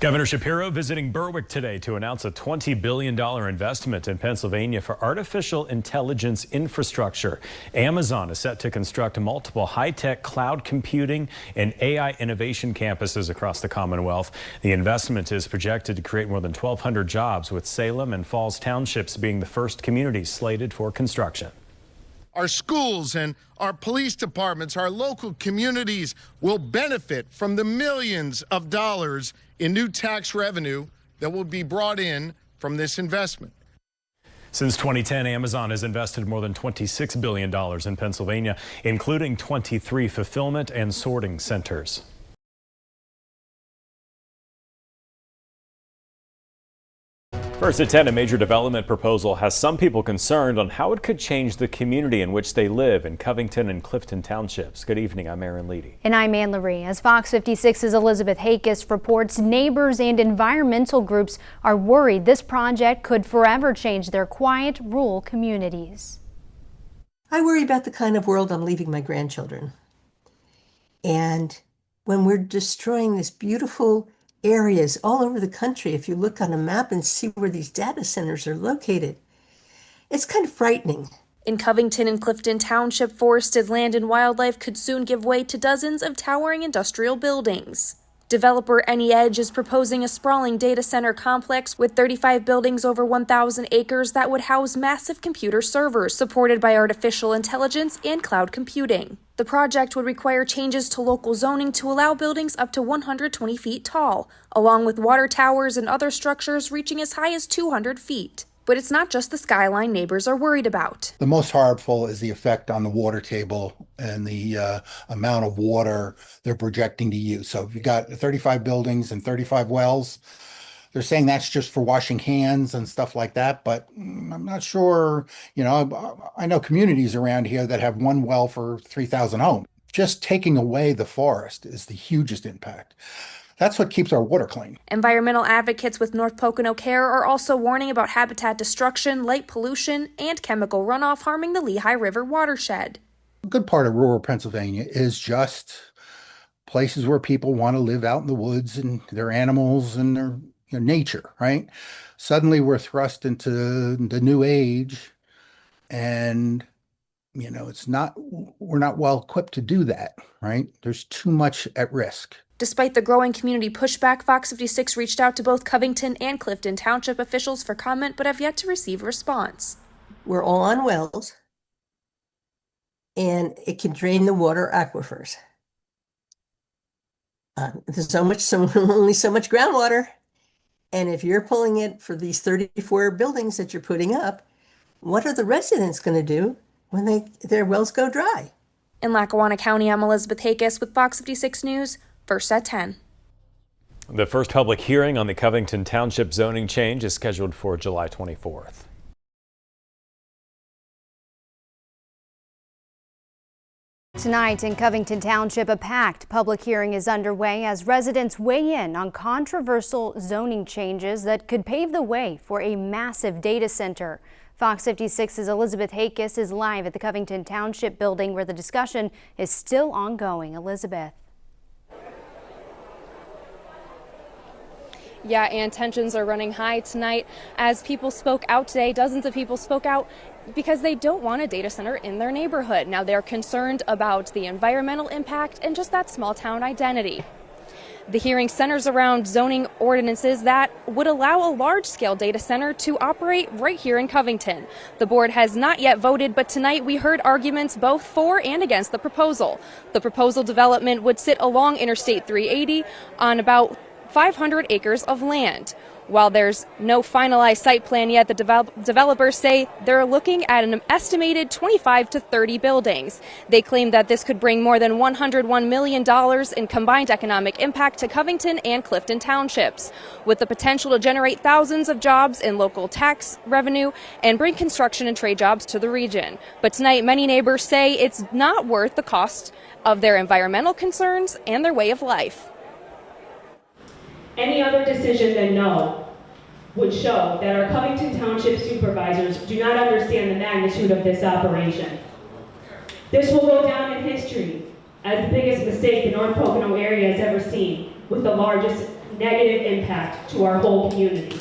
Governor Shapiro visiting Berwick today to announce a $20 billion investment in Pennsylvania for artificial intelligence infrastructure. Amazon is set to construct multiple high-tech cloud computing and AI innovation campuses across the Commonwealth. The investment is projected to create more than 1,200 jobs, with Salem and Falls Townships being the first communities slated for construction. Our schools and our police departments, our local communities will benefit from the millions of dollars in new tax revenue that will be brought in from this investment. Since 2010, Amazon has invested more than $26 billion in Pennsylvania, including 23 fulfillment and sorting centers. First at 10, a major development proposal has some people concerned on how it could change the community in which they live in Covington and Clifton Townships. Good evening, I'm Aaron Leedy. And I'm Ann Laree. As Fox 56's Elizabeth Hakis reports, neighbors and environmental groups are worried this project could forever change their quiet, rural communities. I worry about the kind of world I'm leaving my grandchildren. And when we're destroying this beautiful areas all over the country, if you look on a map and see where these data centers are located, it's kind of frightening. In Covington and Clifton Township, forested land and wildlife could soon give way to dozens of towering industrial buildings. Developer NEPA is proposing a sprawling data center complex with 35 buildings over 1,000 acres that would house massive computer servers supported by artificial intelligence and cloud computing. The project would require changes to local zoning to allow buildings up to 120 feet tall, along with water towers and other structures reaching as high as 200 feet. But it's not just the skyline neighbors are worried about. The most harmful is the effect on the water table and the amount of water they're projecting to use. So if you've got 35 buildings and 35 wells, they're saying that's just for washing hands and stuff like that, but I'm not sure. You know, I know communities around here that have one well for 3,000 homes. Just taking away the forest is the hugest impact. That's what keeps our water clean. Environmental advocates with North Pocono Care are also warning about habitat destruction, light pollution, and chemical runoff harming the Lehigh River watershed. A good part of rural Pennsylvania is just places where people want to live out in the woods and their animals and their nature, right? Suddenly we're thrust into the new age, and we're not well equipped to do that, right? There's too much at risk. Despite the growing community pushback, Fox 56 reached out to both Covington and Clifton Township officials for comment, but have yet to receive a response. We're all on wells, and it can drain the water aquifers. There's only so much groundwater. And if you're pulling it for these 34 buildings that you're putting up, what are the residents going to do when their wells go dry? In Lackawanna County, I'm Elizabeth Hakis with Fox 56 News, first at 10. The first public hearing on the Covington Township zoning change is scheduled for July 24th. Tonight in Covington Township, a packed public hearing is underway as residents weigh in on controversial zoning changes that could pave the way for a massive data center. Fox 56's Elizabeth Hakis is live at the Covington Township building where the discussion is still ongoing. Elizabeth. Yeah, and tensions are running high tonight as people spoke out today. Dozens of people spoke out because they don't want a data center in their neighborhood. Now they're concerned about the environmental impact and just that small town identity. The hearing centers around zoning ordinances that would allow a large-scale data center to operate right here in Covington. The board has not yet voted, but tonight we heard arguments both for and against the proposal. The proposal development would sit along Interstate 380 on about 500 acres of land. While there's no finalized site plan yet, the developers say they're looking at an estimated 25 to 30 buildings. They claim that this could bring more than $101 million in combined economic impact to Covington and Clifton Townships, with the potential to generate thousands of jobs in local tax revenue and bring construction and trade jobs to the region. But tonight, many neighbors say it's not worth the cost of their environmental concerns and their way of life. Any other decision than no would show that our Covington Township supervisors do not understand the magnitude of this operation. This will go down in history as the biggest mistake the North Pocono area has ever seen, with the largest negative impact to our whole community.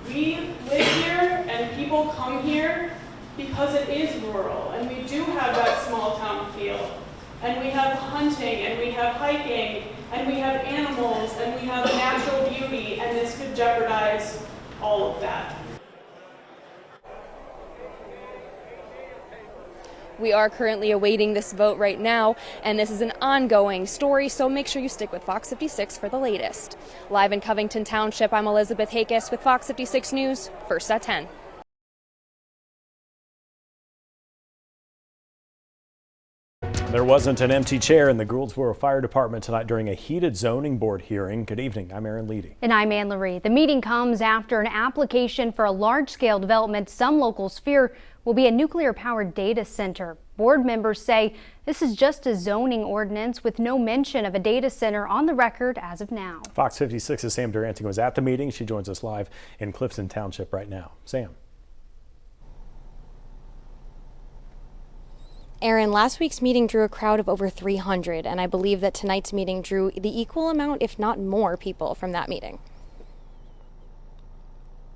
We live here and people come here because it is rural and we do have that small town feel. And we have hunting and we have hiking and we have animals and we have natural beauty, and this could jeopardize all of that. We are currently awaiting this vote right now, and this is an ongoing story, so make sure you stick with Fox 56 for the latest. Live in Covington Township, I'm Elizabeth Hakis with Fox 56 News, first at 10. There wasn't an empty chair in the Gouldsboro Fire Department tonight during a heated zoning board hearing. Good evening, I'm Aaron Leedy. And I'm Ann Laree. The meeting comes after an application for a large-scale development some locals fear will be a nuclear-powered data center. Board members say this is just a zoning ordinance with no mention of a data center on the record as of now. Fox 56's Sam Duranting was at the meeting. She joins us live in Clifton Township right now. Sam. Aaron, last week's meeting drew a crowd of over 300, and I believe that tonight's meeting drew the equal amount, if not more, people from that meeting.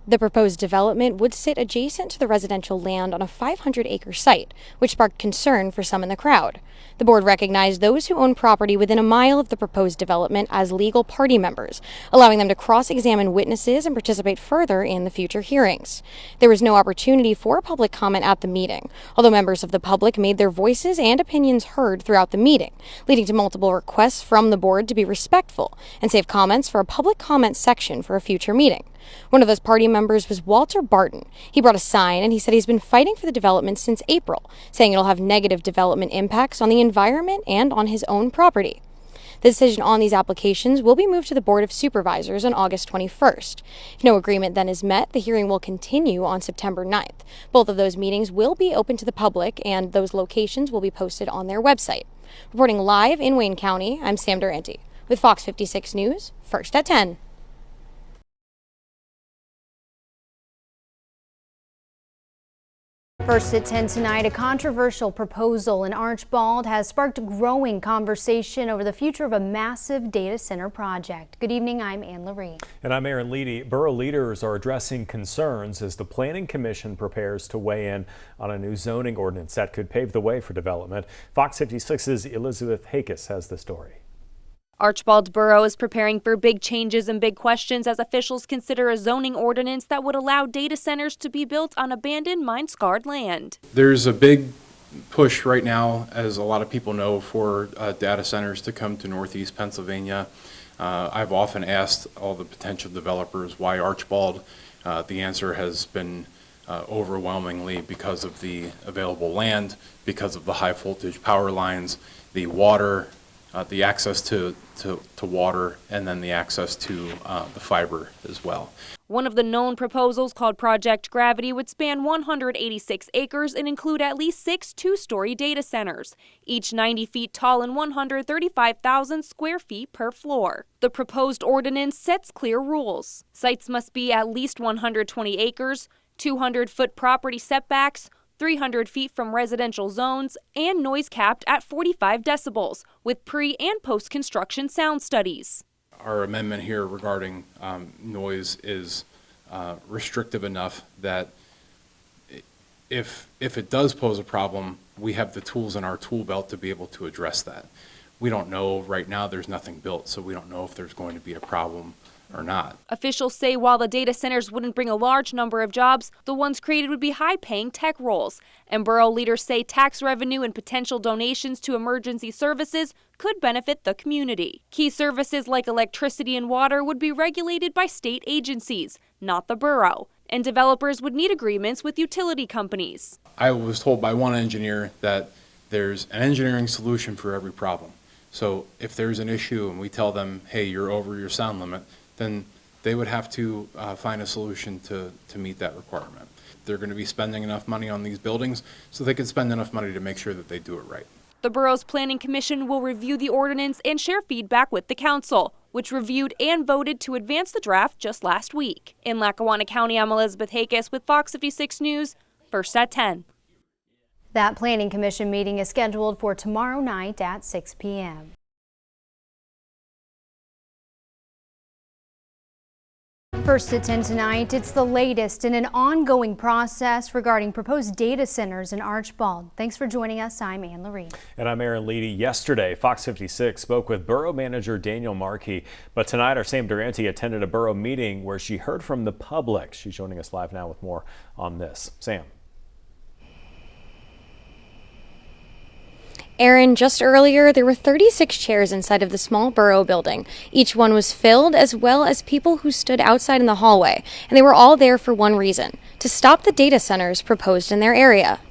The proposed development would sit adjacent to the residential land on a 500-acre site, which sparked concern for some in the crowd. The board recognized those who own property within a mile of the proposed development as legal party members, allowing them to cross-examine witnesses and participate further in the future hearings. There was no opportunity for public comment at the meeting, although members of the public made their voices and opinions heard throughout the meeting, leading to multiple requests from the board to be respectful and save comments for a public comment section for a future meeting. One of those party members was Walter Barton. He brought a sign and he said he's been fighting for the development since April, saying it'll have negative development impacts on the environment and on his own property. The decision on these applications will be moved to the Board of Supervisors on August 21st. If no agreement then is met, the hearing will continue on September 9th. Both of those meetings will be open to the public, and those locations will be posted on their website. Reporting live in Wayne County, I'm Sam Duranting with Fox 56 News, first at 10. First at 10 tonight, a controversial proposal in Archbald has sparked growing conversation over the future of a massive data center project. Good evening, I'm Ann Laree. And I'm Aaron Leedy. Borough leaders are addressing concerns as the Planning Commission prepares to weigh in on a new zoning ordinance that could pave the way for development. Fox 56's Elizabeth Hakis has the story. Archbald Borough is preparing for big changes and big questions as officials consider a zoning ordinance that would allow data centers to be built on abandoned mine-scarred land. There's a big push right now, as a lot of people know, for data centers to come to Northeast Pennsylvania. I've often asked all the potential developers why Archbald. The answer has been overwhelmingly because of the available land, because of the high voltage power lines, the water, the access to water, and then the access to the fiber as well. One of the known proposals, called Project Gravity, would span 186 acres and include at least 6 two-story data centers, each 90 feet tall and 135,000 square feet per floor. The proposed ordinance sets clear rules. Sites must be at least 120 acres, 200-foot property setbacks, 300 feet from residential zones, and noise capped at 45 decibels, with pre- and post-construction sound studies. Our amendment here regarding noise is restrictive enough that if it does pose a problem, we have the tools in our tool belt to be able to address that. We don't know right now, there's nothing built, so we don't know if there's going to be a problem or not. Officials say while the data centers wouldn't bring a large number of jobs, the ones created would be high-paying tech roles. And borough leaders say tax revenue and potential donations to emergency services could benefit the community. Key services like electricity and water would be regulated by state agencies, not the borough. And developers would need agreements with utility companies. I was told by one engineer that there's an engineering solution for every problem. So if there's an issue and we tell them, hey, you're over your sound limit, then they would have to find a solution to meet that requirement. They're going to be spending enough money on these buildings so they can spend enough money to make sure that they do it right. The borough's Planning Commission will review the ordinance and share feedback with the council, which reviewed and voted to advance the draft just last week. In Lackawanna County, I'm Elizabeth Hakis with Fox 56 News, first at 10. That Planning Commission meeting is scheduled for tomorrow night at 6 p.m. First at 10 tonight, it's the latest in an ongoing process regarding proposed data centers in Archbald. Thanks for joining us. I'm Ann Laree. And I'm Aaron Leedy. Yesterday, Fox 56 spoke with Borough Manager Daniel Markey. But tonight, our Sam Durante attended a borough meeting where she heard from the public. She's joining us live now with more on this. Sam. Aaron, just earlier, there were 36 chairs inside of the small borough building. Each one was filled, as well as people who stood outside in the hallway. And they were all there for one reason: to stop the data centers proposed in their area.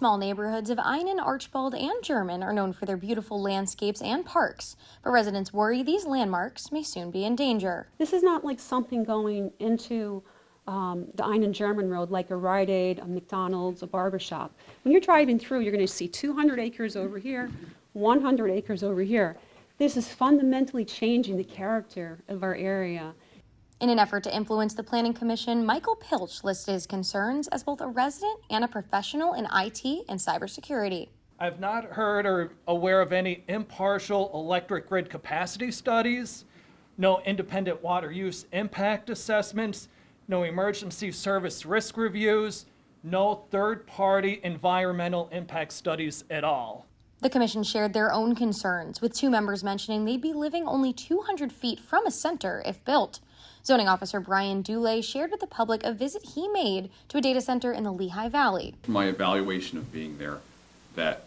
Small neighborhoods of Einen, Archbald, and German are known for their beautiful landscapes and parks. But residents worry these landmarks may soon be in danger. This is not like something going into the Einen German Road, like a Rite Aid, a McDonald's, a barber shop. When you're driving through, you're going to see 200 acres over here, 100 acres over here. This is fundamentally changing the character of our area. In an effort to influence the Planning Commission, Michael Pilch listed his concerns as both a resident and a professional in IT and cybersecurity. I've not heard or aware of any impartial electric grid capacity studies, no independent water use impact assessments, no emergency service risk reviews, no third-party environmental impact studies at all. The commission shared their own concerns, with two members mentioning they'd be living only 200 feet from a center if built. Zoning Officer Brian Dulé shared with the public a visit he made to a data center in the Lehigh Valley. My evaluation of being there, that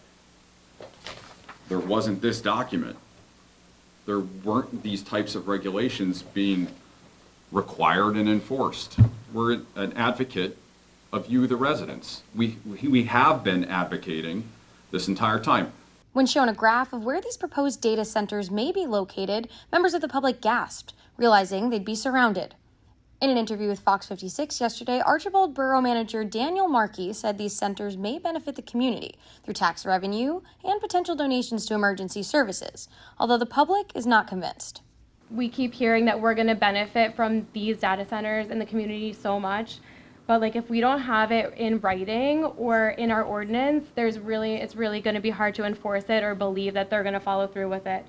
there wasn't this document. There weren't these types of regulations being required and enforced. We're an advocate of you, the residents. We have been advocating this entire time. When shown a graph of where these proposed data centers may be located, members of the public gasped, realizing they'd be surrounded. In an interview with Fox 56 yesterday, Archibald Borough Manager Daniel Markey said these centers may benefit the community through tax revenue and potential donations to emergency services, although the public is not convinced. We keep hearing that we're going to benefit from these data centers in the community so much, but like if we don't have it in writing or in our ordinance, it's really going to be hard to enforce it or believe that they're going to follow through with it.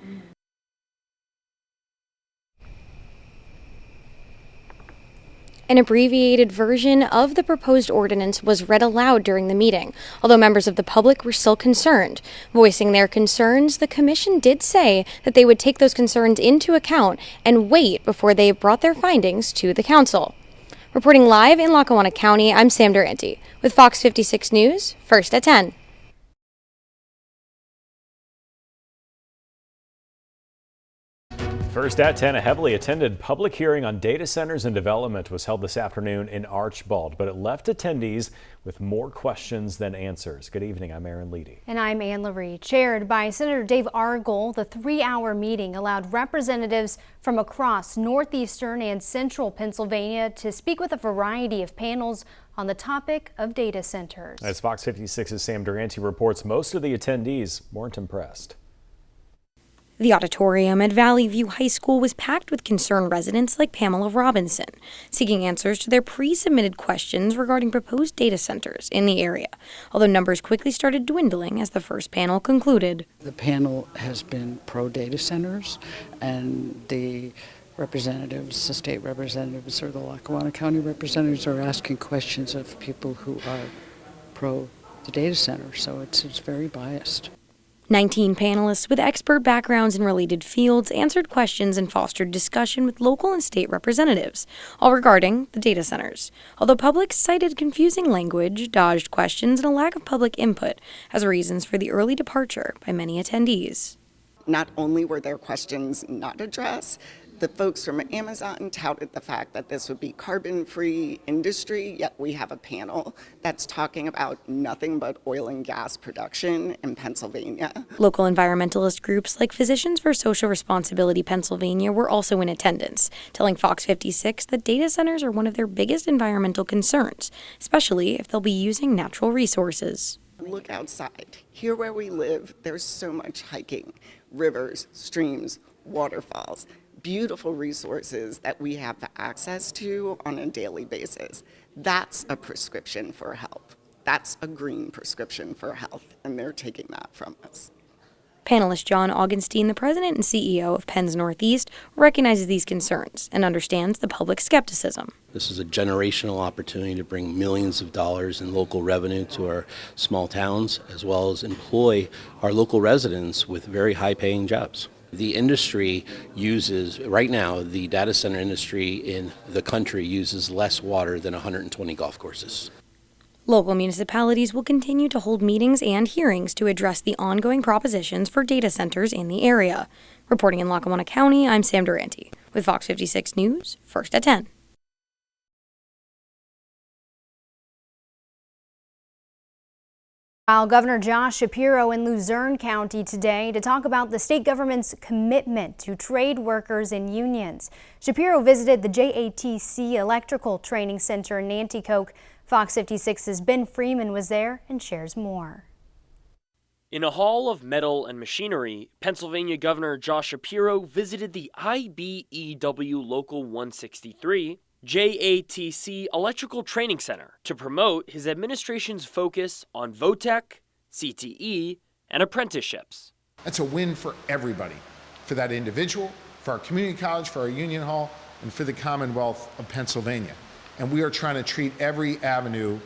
An abbreviated version of the proposed ordinance was read aloud during the meeting. Although members of the public were still concerned. Voicing their concerns, the commission did say that they would take those concerns into account and wait before they brought their findings to the council. Reporting live in Lackawanna County, I'm Sam Durante with Fox 56 News, first at 10. First at 10, a heavily attended public hearing on data centers and development was held this afternoon in Archbald, but it left attendees with more questions than answers. Good evening, I'm Aaron Leedy. And I'm Ann Laree. Chaired by Senator Dave Argall, the 3-hour meeting allowed representatives from across Northeastern and Central Pennsylvania to speak with a variety of panels on the topic of data centers. As Fox 56's Sam Durante reports, most of the attendees weren't impressed. The auditorium at Valley View High School was packed with concerned residents like Pamela Robinson, seeking answers to their pre-submitted questions regarding proposed data centers in the area, although numbers quickly started dwindling as the first panel concluded. The panel has been pro-data centers, and the representatives, the state representatives or the Lackawanna County representatives are asking questions of people who are pro the data center, so it's very biased. 19 panelists with expert backgrounds in related fields answered questions and fostered discussion with local and state representatives, all regarding the data centers. Although public cited confusing language, dodged questions, and a lack of public input as reasons for the early departure by many attendees. Not only were there questions not addressed, the folks from Amazon touted the fact that this would be carbon-free industry, yet we have a panel that's talking about nothing but oil and gas production in Pennsylvania. Local environmentalist groups like Physicians for Social Responsibility Pennsylvania were also in attendance, telling Fox 56 that data centers are one of their biggest environmental concerns, especially if they'll be using natural resources. Look outside. Here where we live, there's so much hiking, rivers, streams, waterfalls. Beautiful resources that we have access to on a daily basis. That's a prescription for health. That's a green prescription for health, and they're taking that from us. Panelist John Augenstein, the president and CEO of Penn's Northeast, recognizes these concerns and understands the public's skepticism. This is a generational opportunity to bring millions of dollars in local revenue to our small towns, as well as employ our local residents with very high-paying jobs. The industry uses, right now, the data center industry in the country uses less water than 120 golf courses. Local municipalities will continue to hold meetings and hearings to address the ongoing propositions for data centers in the area. Reporting in Lackawanna County, I'm Sam Durante with Fox 56 News, first at 10. While Governor Josh Shapiro in Luzerne County today to talk about the state government's commitment to trade workers and unions. Shapiro visited the JATC Electrical Training Center in Nanticoke. Fox 56's Ben Freeman was there and shares more. In a hall of metal and machinery, Pennsylvania Governor Josh Shapiro visited the IBEW Local 163 JATC Electrical Training Center to promote his administration's focus on VOTEC, CTE, and apprenticeships. That's a win for everybody, for that individual, for our community college, for our union hall, and for the Commonwealth of Pennsylvania. And we are trying to treat every avenue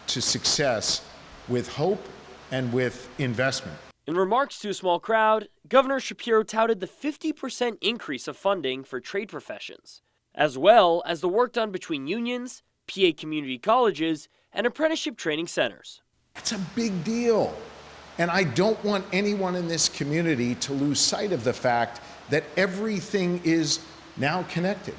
to success with hope and with investment. In remarks to a small crowd, Governor Shapiro touted the 50% increase of funding for trade professions, as well as the work done between unions, PA community colleges, and apprenticeship training centers. It's a big deal. And I don't want anyone in this community to lose sight of the fact that everything is now connected.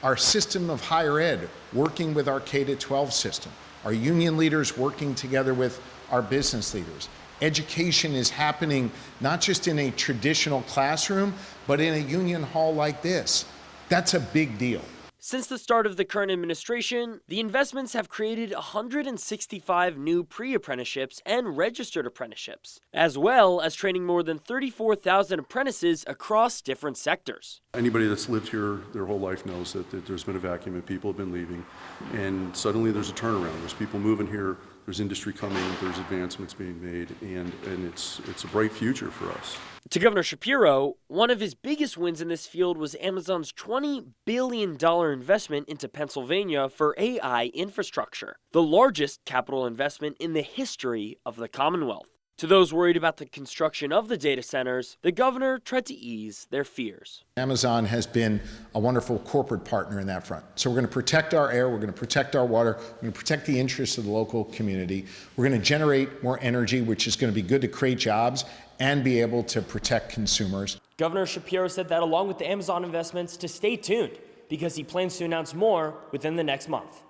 Our system of higher ed working with our K-12 system, our union leaders working together with our business leaders. Education is happening not just in a traditional classroom, but in a union hall like this. That's a big deal. Since the start of the current administration, the investments have created 165 new pre-apprenticeships and registered apprenticeships, as well as training more than 34,000 apprentices across different sectors. Anybody that's lived here their whole life knows that there's been a vacuum and people have been leaving, and suddenly there's a turnaround. There's people moving here, there's industry coming, there's advancements being made, and it's a bright future for us. To Governor Shapiro, one of his biggest wins in this field was Amazon's $20 billion investment into Pennsylvania for AI infrastructure, the largest capital investment in the history of the Commonwealth. To those worried about the construction of the data centers, the governor tried to ease their fears. Amazon has been a wonderful corporate partner in that front. So we're going to protect our air, we're going to protect our water, we're going to protect the interests of the local community. We're going to generate more energy, which is going to be good to create jobs and be able to protect consumers. Governor Shapiro said that along with the Amazon investments to stay tuned because he plans to announce more within the next month.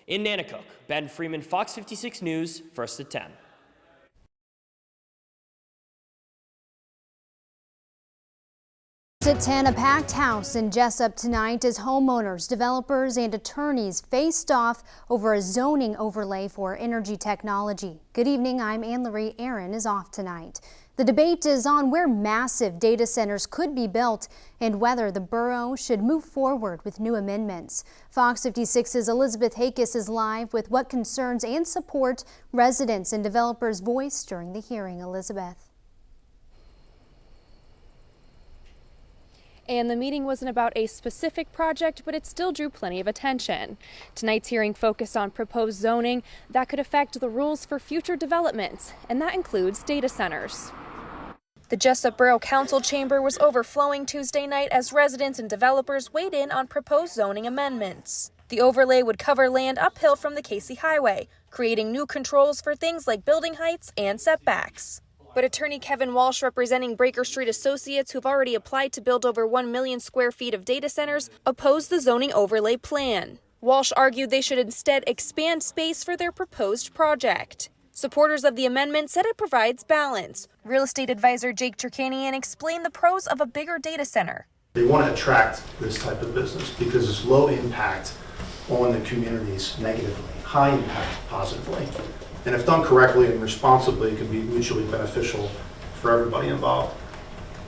In Nanticoke, Ben Freeman, Fox 56 News, first at 10. At 10, a packed house in Jessup tonight as homeowners, developers, and attorneys faced off over a zoning overlay for energy technology. Good evening, I'm Anne-Marie. Aaron is off tonight. The debate is on where massive data centers could be built and whether the borough should move forward with new amendments. Fox 56's Elizabeth Hakis is live with what concerns and support residents and developers voiced during the hearing. Elizabeth. And the meeting wasn't about a specific project, but it still drew plenty of attention. Tonight's hearing focused on proposed zoning that could affect the rules for future developments, and that includes data centers. The Jessup Borough Council chamber was overflowing Tuesday night as residents and developers weighed in on proposed zoning amendments. The overlay would cover land uphill from the Casey Highway, creating new controls for things like building heights and setbacks. But attorney Kevin Walsh, representing Breaker Street Associates, who've already applied to build over 1 million square feet of data centers, opposed the zoning overlay plan. Walsh argued they should instead expand space for their proposed project. Supporters of the amendment said it provides balance. Real estate advisor Jake Turkanian explained the pros of a bigger data center. They want to attract this type of business because it's low impact on the communities negatively, high impact positively. And if done correctly and responsibly, it can be mutually beneficial for everybody involved.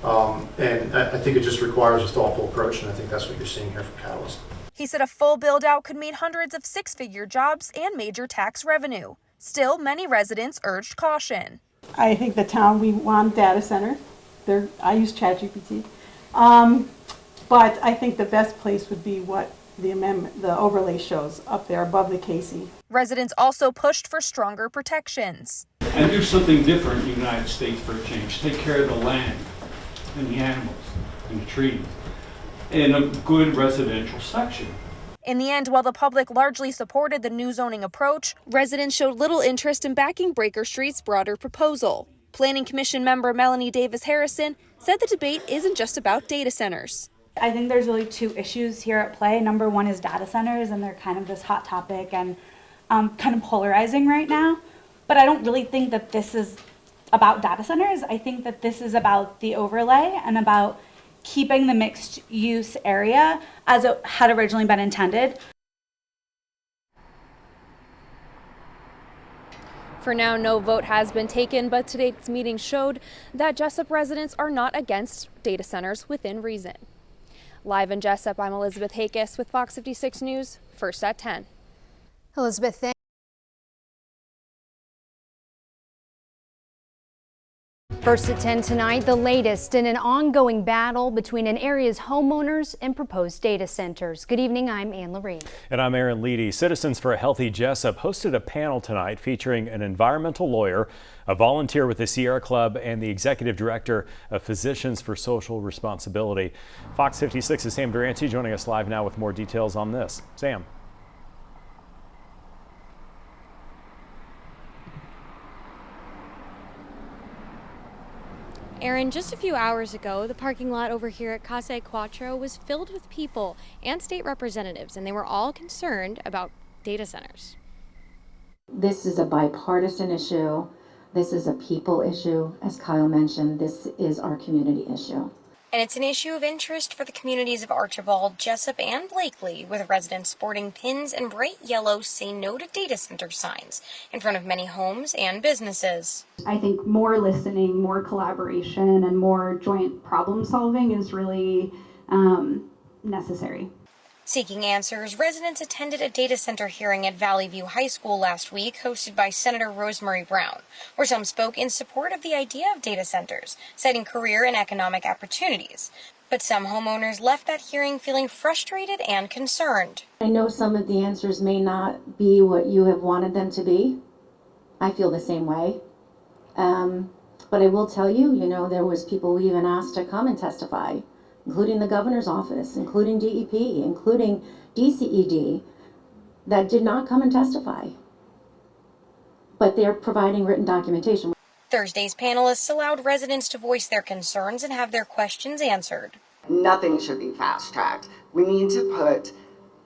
And I think it just requires a thoughtful approach, and I think that's what you're seeing here from Catalyst. He said a full build-out could mean hundreds of six-figure jobs and major tax revenue. Still, many residents urged caution. I think the town, we want data center. I use ChatGPT. But I think the best place would be what the overlay shows up there above the Casey. Residents also pushed for stronger protections. And do something different in the United States for a change. Take care of the land and the animals and the trees in a good residential section. In the end, while the public largely supported the new zoning approach, residents showed little interest in backing Breaker Street's broader proposal. Planning Commission member Melanie Davis Harrison said the debate isn't just about data centers. I think there's really two issues here at play. Number one is data centers, and they're kind of this hot topic and kind of polarizing right now. But I don't really think that this is about data centers. I think that this is about the overlay and about keeping the mixed use area as it had originally been intended. For now, no vote has been taken, but today's meeting showed that Jessup residents are not against data centers within reason. Live in Jessup, I'm Elizabeth Hakis with Fox 56 News, first at 10. Elizabeth, thank First at 10 tonight, the latest in an ongoing battle between an area's homeowners and proposed data centers. Good evening, I'm Ann Lorraine. And I'm Aaron Leedy. Citizens for a Healthy Jessup hosted a panel tonight featuring an environmental lawyer, a volunteer with the Sierra Club, and the executive director of Physicians for Social Responsibility. Fox 56's Sam Durante joining us live now with more details on this. Sam. Aaron, just a few hours ago, the parking lot over here at Casa Cuatro was filled with people and state representatives, and they were all concerned about data centers. This is a bipartisan issue. This is a people issue. As Kyle mentioned, this is our community issue. And it's an issue of interest for the communities of Archibald, Jessup, and Blakely, with residents sporting pins and bright yellow "Say No to Data Center" signs in front of many homes and businesses. I think more listening, more collaboration, and more joint problem solving is really necessary. Seeking answers, residents attended a data center hearing at Valley View High School last week, hosted by Senator Rosemary Brown, where some spoke in support of the idea of data centers, citing career and economic opportunities. But some homeowners left that hearing feeling frustrated and concerned. I know some of the answers may not be what you have wanted them to be. I feel the same way. But I will tell you, there was people we even asked to come and testify, including the governor's office, including DEP, including DCED, that did not come and testify. But they're providing written documentation. Thursday's panelists allowed residents to voice their concerns and have their questions answered. Nothing should be fast-tracked. We need to put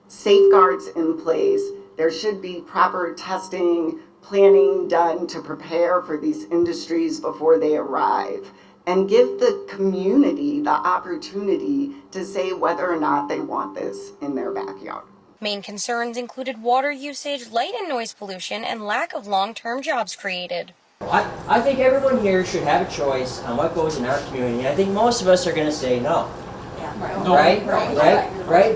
safeguards in place. There should be proper testing, planning done to prepare for these industries before they arrive, and give the community the opportunity to say whether or not they want this in their backyard. Main concerns included water usage, light and noise pollution, and lack of long-term jobs created. I think everyone here should have a choice on what goes in our community. I think most of us are going to say no. Yeah. Right?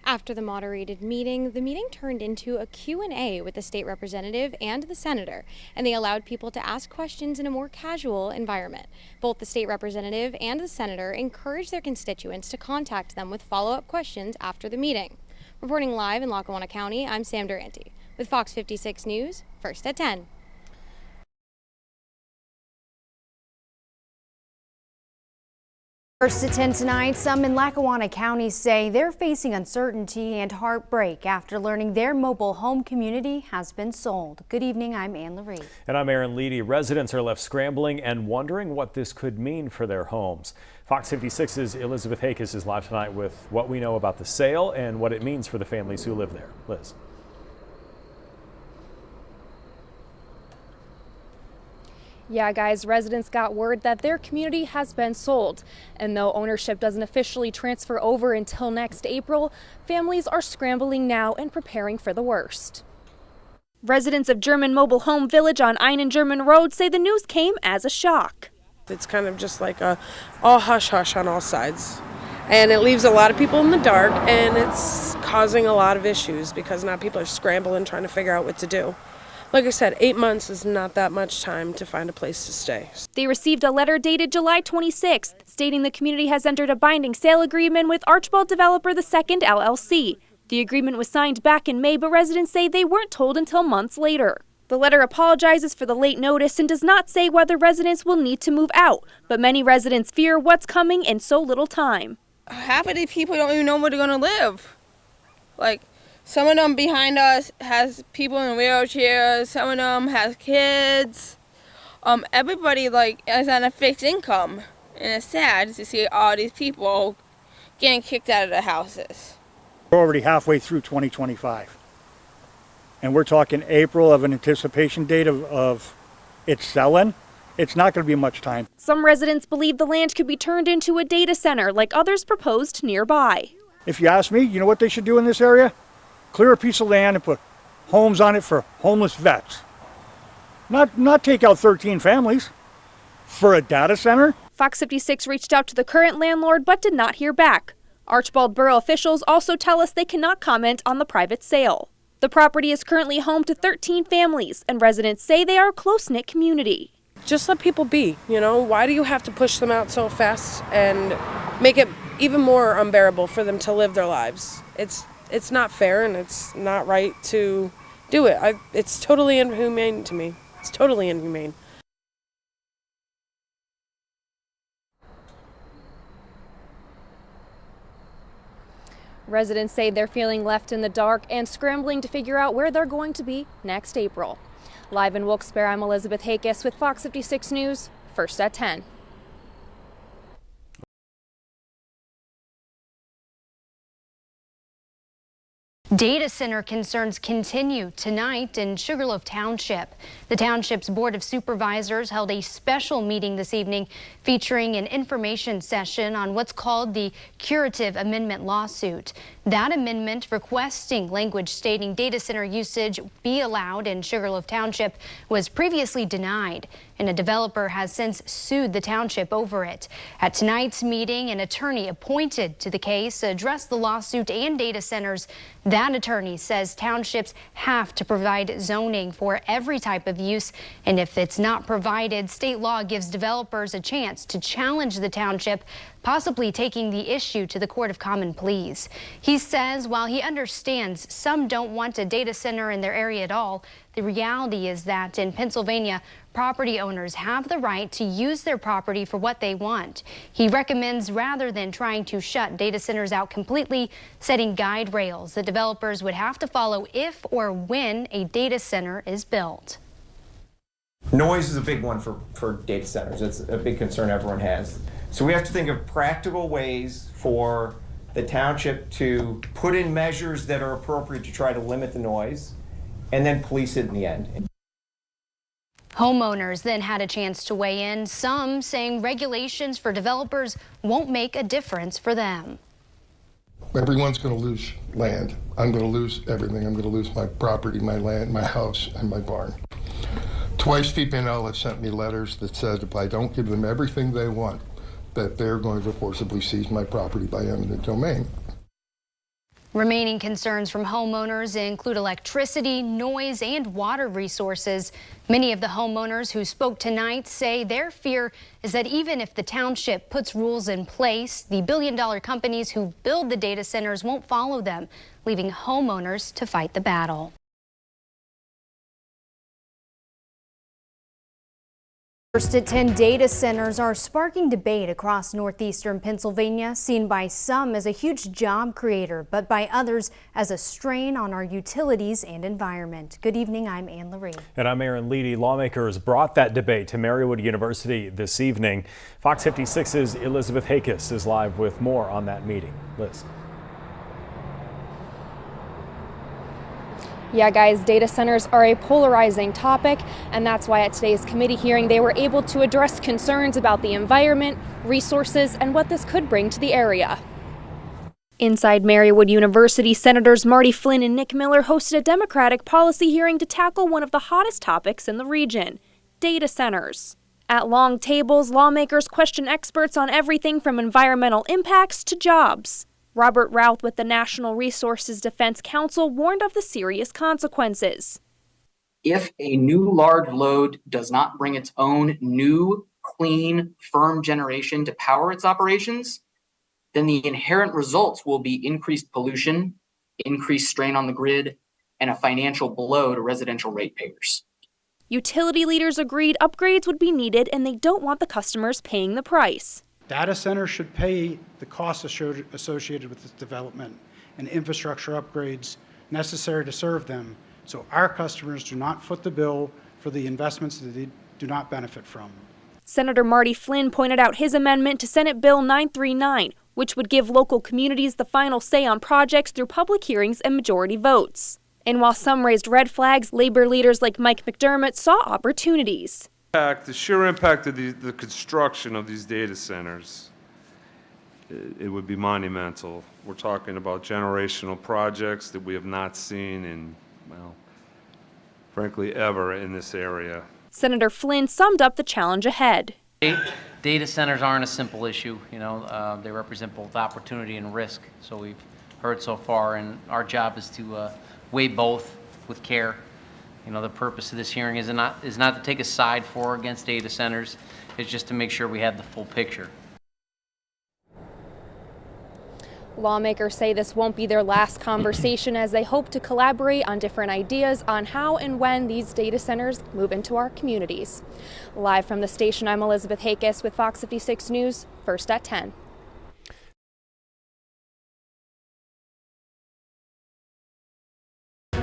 After the moderated meeting, the meeting turned into a Q&A with the state representative and the senator, and they allowed people to ask questions in a more casual environment. Both the state representative and the senator encouraged their constituents to contact them with follow-up questions after the meeting. Reporting live in Lackawanna County, I'm Sam Durante with Fox 56 News, first at 10. First at 10 tonight, some in Lackawanna County say they're facing uncertainty and heartbreak after learning their mobile home community has been sold. Good evening, I'm Ann Lorraine. And I'm Aaron Leedy. Residents are left scrambling and wondering what this could mean for their homes. Fox 56's Elizabeth Hakis is live tonight with what we know about the sale and what it means for the families who live there. Liz. Yeah, guys, residents got word that their community has been sold. And though ownership doesn't officially transfer over until next April, families are scrambling now and preparing for the worst. Residents of German Mobile Home Village on Einen German Road say the news came as a shock. It's kind of just like a all hush-hush on all sides. And it leaves a lot of people in the dark, and it's causing a lot of issues because now people are scrambling trying to figure out what to do. Like I said, 8 months is not that much time to find a place to stay. They received a letter dated July 26th stating the community has entered a binding sale agreement with Archibald Developer II LLC. The agreement was signed back in May, but residents say they weren't told until months later. The letter apologizes for the late notice and does not say whether residents will need to move out, but many residents fear what's coming in so little time. Half of these people don't even know where they're going to live. Like, some of them behind us has people in wheelchairs, some of them has kids. Everybody is on a fixed income, and it's sad to see all these people getting kicked out of their houses. We're already halfway through 2025, and we're talking April of an anticipation date of it selling. It's not going to be much time. Some residents believe the land could be turned into a data center like others proposed nearby. If you ask me, you know what they should do in this area? Clear a piece of land and put homes on it for homeless vets. Not take out 13 families for a data center. Fox 56 reached out to the current landlord but did not hear back. Archibald Borough officials also tell us they cannot comment on the private sale. The property is currently home to 13 families, and residents say they are a close-knit community. Just let people be, you know? Why do you have to push them out so fast and make it even more unbearable for them to live their lives? It's not fair, and it's not right to do it. It's totally inhumane to me. It's totally inhumane. Residents say they're feeling left in the dark and scrambling to figure out where they're going to be next April. Live in Wilkes-Barre, I'm Elizabeth Hakis with Fox 56 News, first at 10. Data center concerns continue tonight in Sugarloaf Township. The township's Board of Supervisors held a special meeting this evening featuring an information session on what's called the Curative Amendment lawsuit. That amendment requesting language stating data center usage be allowed in Sugarloaf Township was previously denied, and a developer has since sued the township over it. At tonight's meeting, an attorney appointed to the case addressed the lawsuit and data centers. That attorney says townships have to provide zoning for every type of use, and if it's not provided, state law gives developers a chance to challenge the township, possibly taking the issue to the Court of Common Pleas. He says while he understands some don't want a data center in their area at all, the reality is that in Pennsylvania, property owners have the right to use their property for what they want. He recommends rather than trying to shut data centers out completely, setting guide rails that developers would have to follow if or when a data center is built. Noise is a big one for data centers. It's a big concern everyone has. So we have to think of practical ways for the township to put in measures that are appropriate to try to limit the noise and then police it in the end. Homeowners then had a chance to weigh in, some saying regulations for developers won't make a difference for them. Everyone's going to lose land. I'm going to lose everything. I'm going to lose my property, my land, my house, and my barn. Twice FPNL has sent me letters that said if I don't give them everything they want, that they're going to forcibly seize my property by eminent domain. Remaining concerns from homeowners include electricity, noise, and water resources. Many of the homeowners who spoke tonight say their fear is that even if the township puts rules in place, the billion-dollar companies who build the data centers won't follow them, leaving homeowners to fight the battle. First at 10 data centers are sparking debate across northeastern Pennsylvania, seen by some as a huge job creator, but by others as a strain on our utilities and environment. Good evening, I'm Ann Laree. And I'm Aaron Leedy. Lawmakers brought that debate to Marywood University this evening. Fox 56's Elizabeth Hakis is live with more on that meeting. Liz. Yeah, guys, data centers are a polarizing topic, and that's why at today's committee hearing they were able to address concerns about the environment, resources, and what this could bring to the area. Inside Marywood University, Senators Marty Flynn and Nick Miller hosted a Democratic policy hearing to tackle one of the hottest topics in the region, data centers. At long tables, lawmakers question experts on everything from environmental impacts to jobs. Robert Routh with the National Resources Defense Council warned of the serious consequences. If a new large load does not bring its own new, clean, firm generation to power its operations, then the inherent results will be increased pollution, increased strain on the grid, and a financial blow to residential ratepayers. Utility leaders agreed upgrades would be needed and they don't want the customers paying the price. Data centers should pay the costs associated with this development and infrastructure upgrades necessary to serve them, so our customers do not foot the bill for the investments that they do not benefit from. Senator Marty Flynn pointed out his amendment to Senate Bill 939, which would give local communities the final say on projects through public hearings and majority votes. And while some raised red flags, labor leaders like Mike McDermott saw opportunities. The sheer impact of the construction of these data centers, it would be monumental. We're talking about generational projects that we have not seen in, well, frankly, ever in this area. Senator Flynn summed up the challenge ahead. Data centers aren't a simple issue. They represent both opportunity and risk. So we've heard so far, and our job is to weigh both with care. The purpose of this hearing is not to take a side for or against data centers. It's just to make sure we have the full picture. Lawmakers say this won't be their last conversation as they hope to collaborate on different ideas on how and when these data centers move into our communities. Live from the station, I'm Elizabeth Hakis with Fox 56 News, First at 10.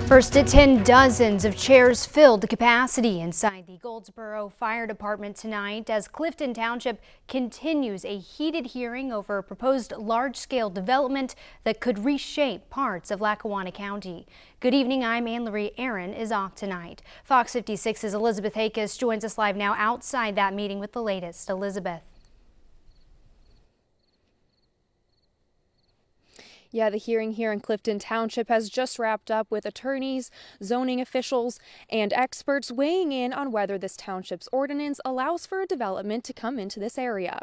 First at 10, dozens of chairs filled to capacity inside the Goldsboro Fire Department tonight as Clifton Township continues a heated hearing over a proposed large-scale development that could reshape parts of Lackawanna County. Good evening, I'm Anne-Marie. Aaron is off tonight. Fox 56's Elizabeth Hakis joins us live now outside that meeting with the latest. Elizabeth. Yeah, the hearing here in Clifton Township has just wrapped up with attorneys, zoning officials, and experts weighing in on whether this township's ordinance allows for a development to come into this area.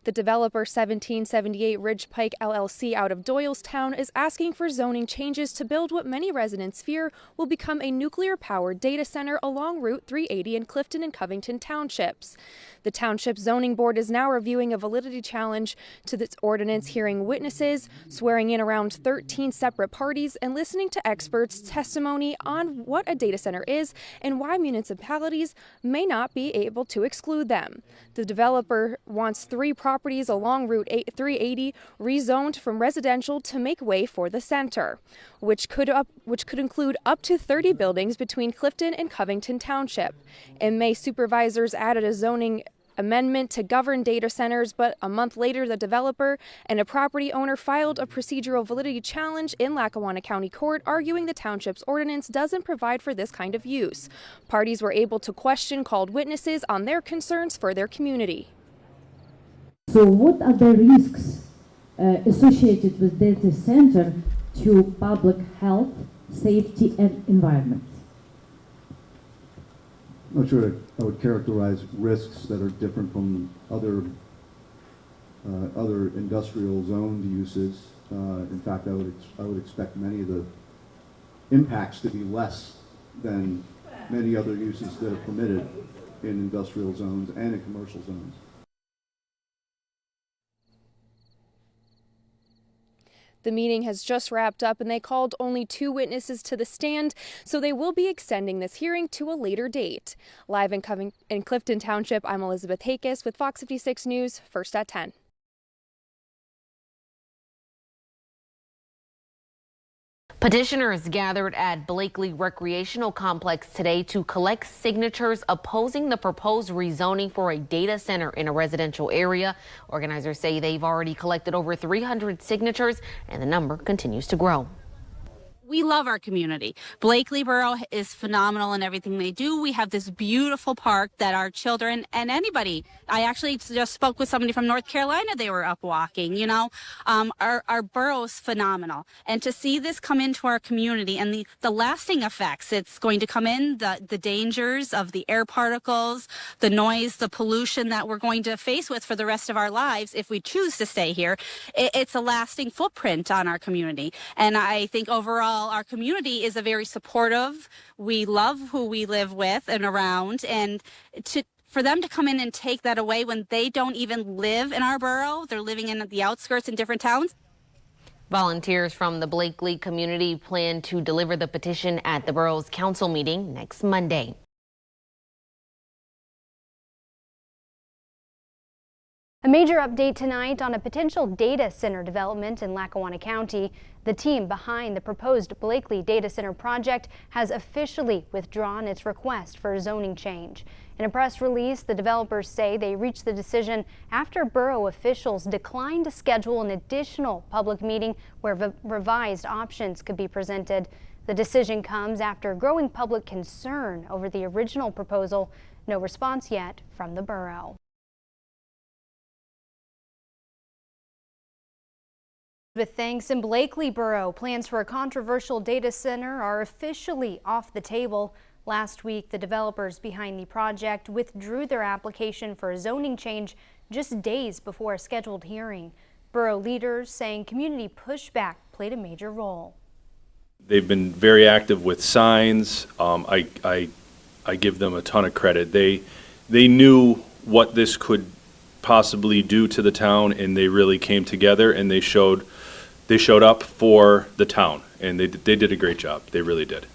The developer 1778 Ridge Pike LLC out of Doylestown is asking for zoning changes to build what many residents fear will become a nuclear-powered data center along Route 380 in Clifton and Covington townships. The Township Zoning Board is now reviewing a validity challenge to this ordinance, hearing witnesses, swearing in around 13 separate parties, and listening to experts' testimony on what a data center is and why municipalities may not be able to exclude them. The developer wants 3 properties along Route 380 rezoned from residential to make way for the center, which could include up to 30 buildings between Clifton and Covington Township. In May, supervisors added a zoning amendment to govern data centers, but a month later, the developer and a property owner filed a procedural validity challenge in Lackawanna County Court, arguing the township's ordinance doesn't provide for this kind of use. Parties were able to question called witnesses on their concerns for their community. So what are the risks associated with data center to public health, safety, and environment? I'm not sure I would characterize risks that are different from other industrial zoned uses. In fact, I would expect many of the impacts to be less than many other uses that are permitted in industrial zones and in commercial zones. The meeting has just wrapped up and they called only 2 witnesses to the stand, so they will be extending this hearing to a later date. Live in Clifton Township, I'm Elizabeth Hakis with Fox 56 News, First at 10. Petitioners gathered at Blakely Recreational Complex today to collect signatures opposing the proposed rezoning for a data center in a residential area. Organizers say they've already collected over 300 signatures and the number continues to grow. We love our community. Blakely Borough is phenomenal in everything they do. We have this beautiful park that our children and anybody, I actually just spoke with somebody from North Carolina, they were up walking, you know. Our borough is phenomenal. And to see this come into our community and the lasting effects it's going to come in, the dangers of the air particles, the noise, the pollution that we're going to face with for the rest of our lives if we choose to stay here, it's a lasting footprint on our community. And I think overall, our community is a very supportive. We love who we live with and around, and for them to come in and take that away when they don't even live in our borough, they're living in the outskirts in different towns. Volunteers from the Blakely community plan to deliver the petition at the borough's council meeting next Monday. A major update tonight on a potential data center development in Lackawanna County. The team behind the proposed Blakely data center project has officially withdrawn its request for a zoning change. In a press release, the developers say they reached the decision after borough officials declined to schedule an additional public meeting where revised options could be presented. The decision comes after growing public concern over the original proposal. No response yet from the borough. With thanks in Blakely Borough, plans for a controversial data center are officially off the table. Last week, the developers behind the project withdrew their application for a zoning change just days before a scheduled hearing. Borough leaders saying community pushback played a major role. They've been very active with signs. I give them a ton of credit. They knew what this could possibly do to the town, and they really came together and they showed up for the town, and they did a great job. They really did.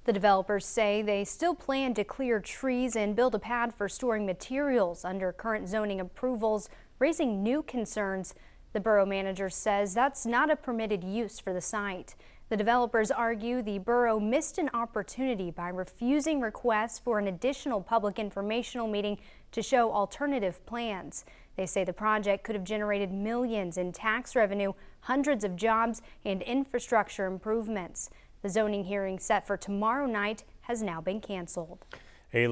The developers say they still plan to clear trees and build a pad for storing materials under current zoning approvals, raising new concerns. The borough manager says that's not a permitted use for the site. The developers argue the borough missed an opportunity by refusing requests for an additional public informational meeting to show alternative plans. They say the project could have generated millions in tax revenue, hundreds of jobs, and infrastructure improvements. The zoning hearing set for tomorrow night has now been canceled. Hey,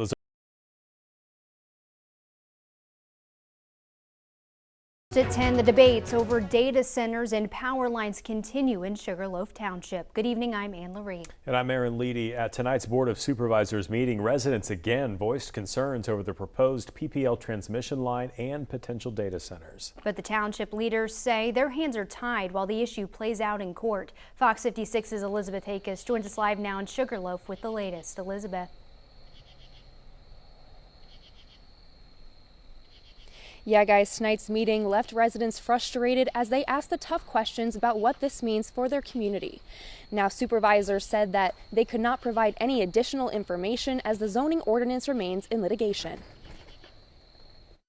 At 10, the debates over data centers and power lines continue in Sugarloaf Township. Good evening, I'm Ann Laree. And I'm Aaron Leedy. At tonight's Board of Supervisors meeting, residents again voiced concerns over the proposed PPL transmission line and potential data centers. But the township leaders say their hands are tied while the issue plays out in court. Fox 56's Elizabeth Hakis joins us live now in Sugarloaf with the latest. Elizabeth. Yeah, guys, tonight's meeting left residents frustrated as they asked the tough questions about what this means for their community. Now, supervisors said that they could not provide any additional information as the zoning ordinance remains in litigation.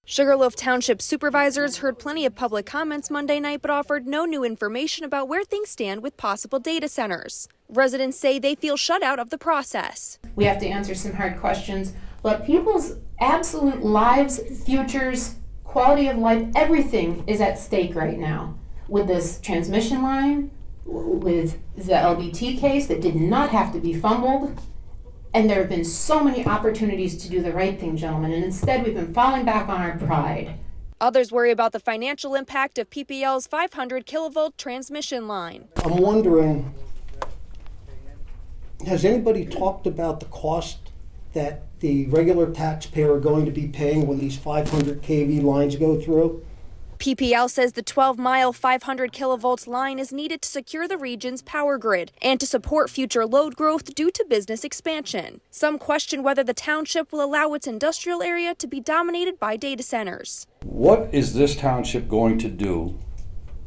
Sugarloaf Township supervisors heard plenty of public comments Monday night but offered no new information about where things stand with possible data centers. Residents say they feel shut out of the process. We have to answer some hard questions, but people's absolute lives, futures, quality of life, everything is at stake right now. With this transmission line, with the LBT case that did not have to be fumbled, and there have been so many opportunities to do the right thing, gentlemen, and instead we've been falling back on our pride. Others worry about the financial impact of PPL's 500 kilovolt transmission line. I'm wondering, has anybody talked about the cost that the regular taxpayer are going to be paying when these 500 kV lines go through? PPL says the 12-mile 500 kilovolts line is needed to secure the region's power grid and to support future load growth due to business expansion. Some question whether the township will allow its industrial area to be dominated by data centers. What is this township going to do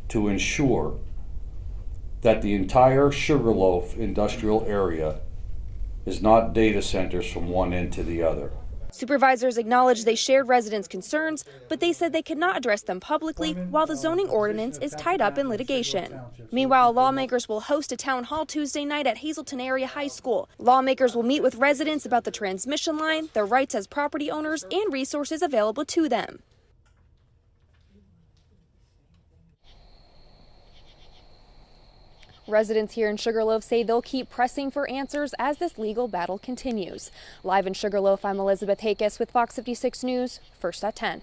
to ensure that the entire Sugarloaf industrial area is not data centers from one end to the other? Supervisors acknowledged they shared residents' concerns, but they said they could not address them publicly while the zoning ordinance is tied up in litigation. Meanwhile, lawmakers will host a town hall Tuesday night at Hazleton Area High School. Lawmakers will meet with residents about the transmission line, their rights as property owners, and resources available to them. Residents here in Sugarloaf say they'll keep pressing for answers as this legal battle continues. Live in Sugarloaf, I'm Elizabeth Hakis with Fox 56 News, First at 10.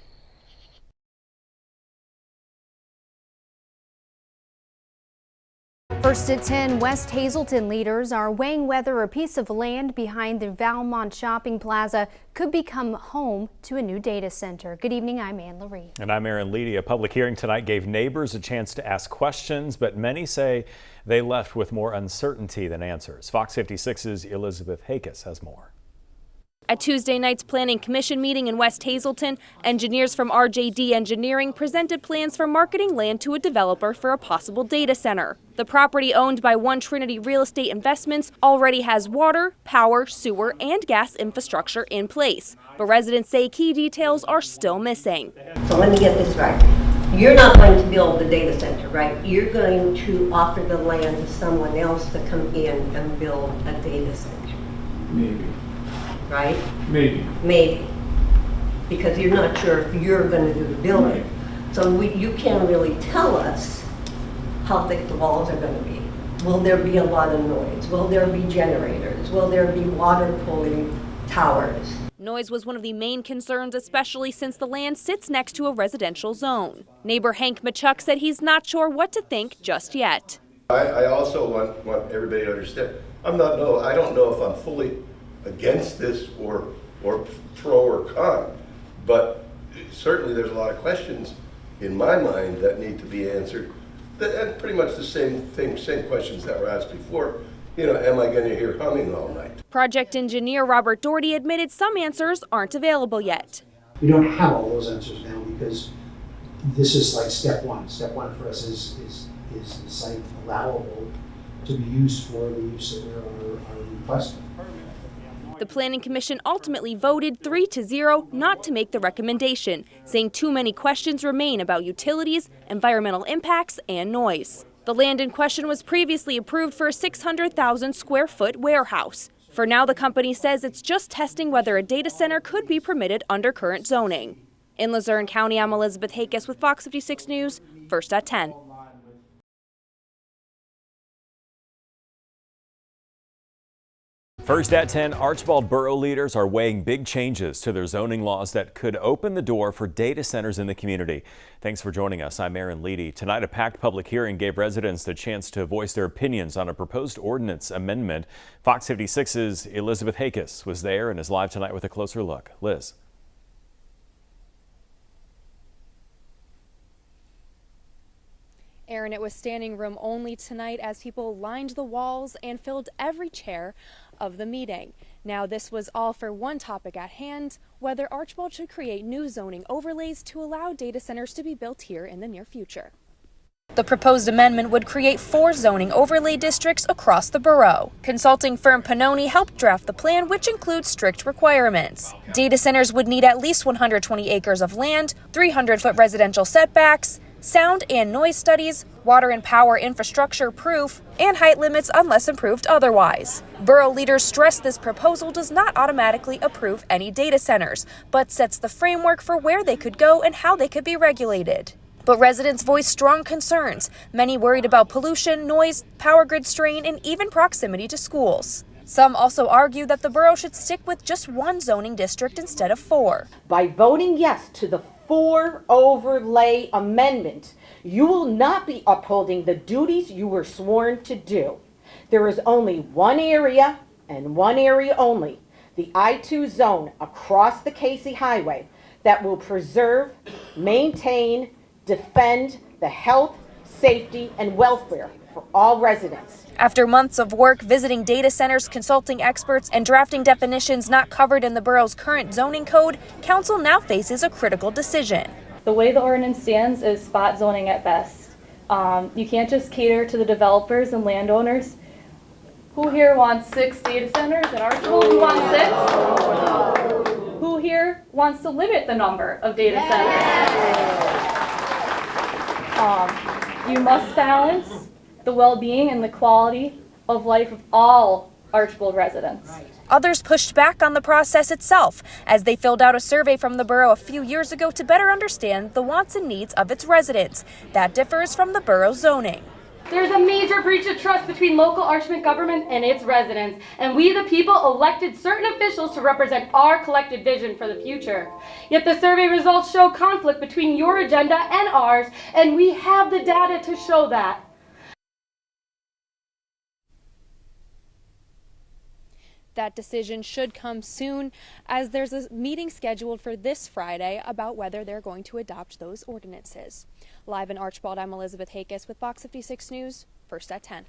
First at 10, West Hazleton leaders are weighing whether a piece of land behind the Valmont Shopping Plaza could become home to a new data center. Good evening, I'm Ann Laree. And I'm Aaron Leedy. A public hearing tonight gave neighbors a chance to ask questions, but many say they left with more uncertainty than answers. Fox 56's Elizabeth Hakis has more. At Tuesday night's Planning Commission meeting in West Hazleton, engineers from RJD Engineering presented plans for marketing land to a developer for a possible data center. The property owned by One Trinity Real Estate Investments already has water, power, sewer, and gas infrastructure in place. But residents say key details are still missing. So let me get this right. You're not going to build the data center, right? You're going to offer the land to someone else to come in and build a data center. Maybe. Right? Maybe. Maybe. Because you're not sure if you're going to do the building. Right. So you can't really tell us how thick the walls are going to be. Will there be a lot of noise? Will there be generators? Will there be water cooling towers? Noise was one of the main concerns, especially since the land sits next to a residential zone. Neighbor Hank Machuk said he's not sure what to think just yet. I also want everybody to understand, I don't know if I'm fully against this or pro or con, but certainly there's a lot of questions in my mind that need to be answered, and pretty much the same questions that were asked before. You know, am I going to hear humming all night? Project engineer Robert Doherty admitted some answers aren't available yet. We don't have all those answers now because this is like step one. Step one for us is the site allowable to be used for the use that we're requesting. The Planning Commission ultimately voted 3-0 not to make the recommendation, saying too many questions remain about utilities, environmental impacts, and noise. The land in question was previously approved for a 600,000 square foot warehouse. For now, the company says it's just testing whether a data center could be permitted under current zoning. In Luzerne County, I'm Elizabeth Hakis with Fox 56 News, First at 10. First at 10, Archbald borough leaders are weighing big changes to their zoning laws that could open the door for data centers in the community. Thanks for joining us. I'm Aaron Leedy. Tonight, a packed public hearing gave residents the chance to voice their opinions on a proposed ordinance amendment. Fox 56's Elizabeth Hakis was there and is live tonight with a closer look. Liz. Aaron, it was standing room only tonight as people lined the walls and filled every chair of the meeting. Now, this was all for one topic at hand, whether Archbald should create new zoning overlays to allow data centers to be built here in the near future. The proposed amendment would create 4 zoning overlay districts across the borough. Consulting firm Pannoni helped draft the plan, which includes strict requirements. Data centers would need at least 120 acres of land, 300-foot residential setbacks, sound and noise studies, water and power infrastructure proof, and height limits unless improved otherwise. Borough leaders stress this proposal does not automatically approve any data centers, but sets the framework for where they could go and how they could be regulated. But residents voiced strong concerns, many worried about pollution, noise, power grid strain, and even proximity to schools. Some also argue that the borough should stick with just 1 zoning district instead of 4. By voting yes to the 4 overlay amendment, you will not be upholding the duties you were sworn to do. There is only one area and one area only, the I-2 zone across the Casey Highway, that will preserve, maintain, defend the health, safety, and welfare for all residents. After months of work visiting data centers, consulting experts, and drafting definitions not covered in the borough's current zoning code, council now faces a critical decision. The way the ordinance stands is spot zoning at best. You can't just cater to the developers and landowners. Who here wants 6 data centers in Archbald? Who wants 6? Who here wants to limit the number of data centers? You must balance the well-being and the quality of life of all Archbald residents. Others pushed back on the process itself as they filled out a survey from the borough a few years ago to better understand the wants and needs of its residents. That differs from the borough zoning. There's a major breach of trust between local Archmont government and its residents, and we the people elected certain officials to represent our collective vision for the future. Yet the survey results show conflict between your agenda and ours, and we have the data to show that. That decision should come soon, as there's a meeting scheduled for this Friday about whether they're going to adopt those ordinances. Live in Archbald, I'm Elizabeth Hakis with Fox 56 News, first at 10.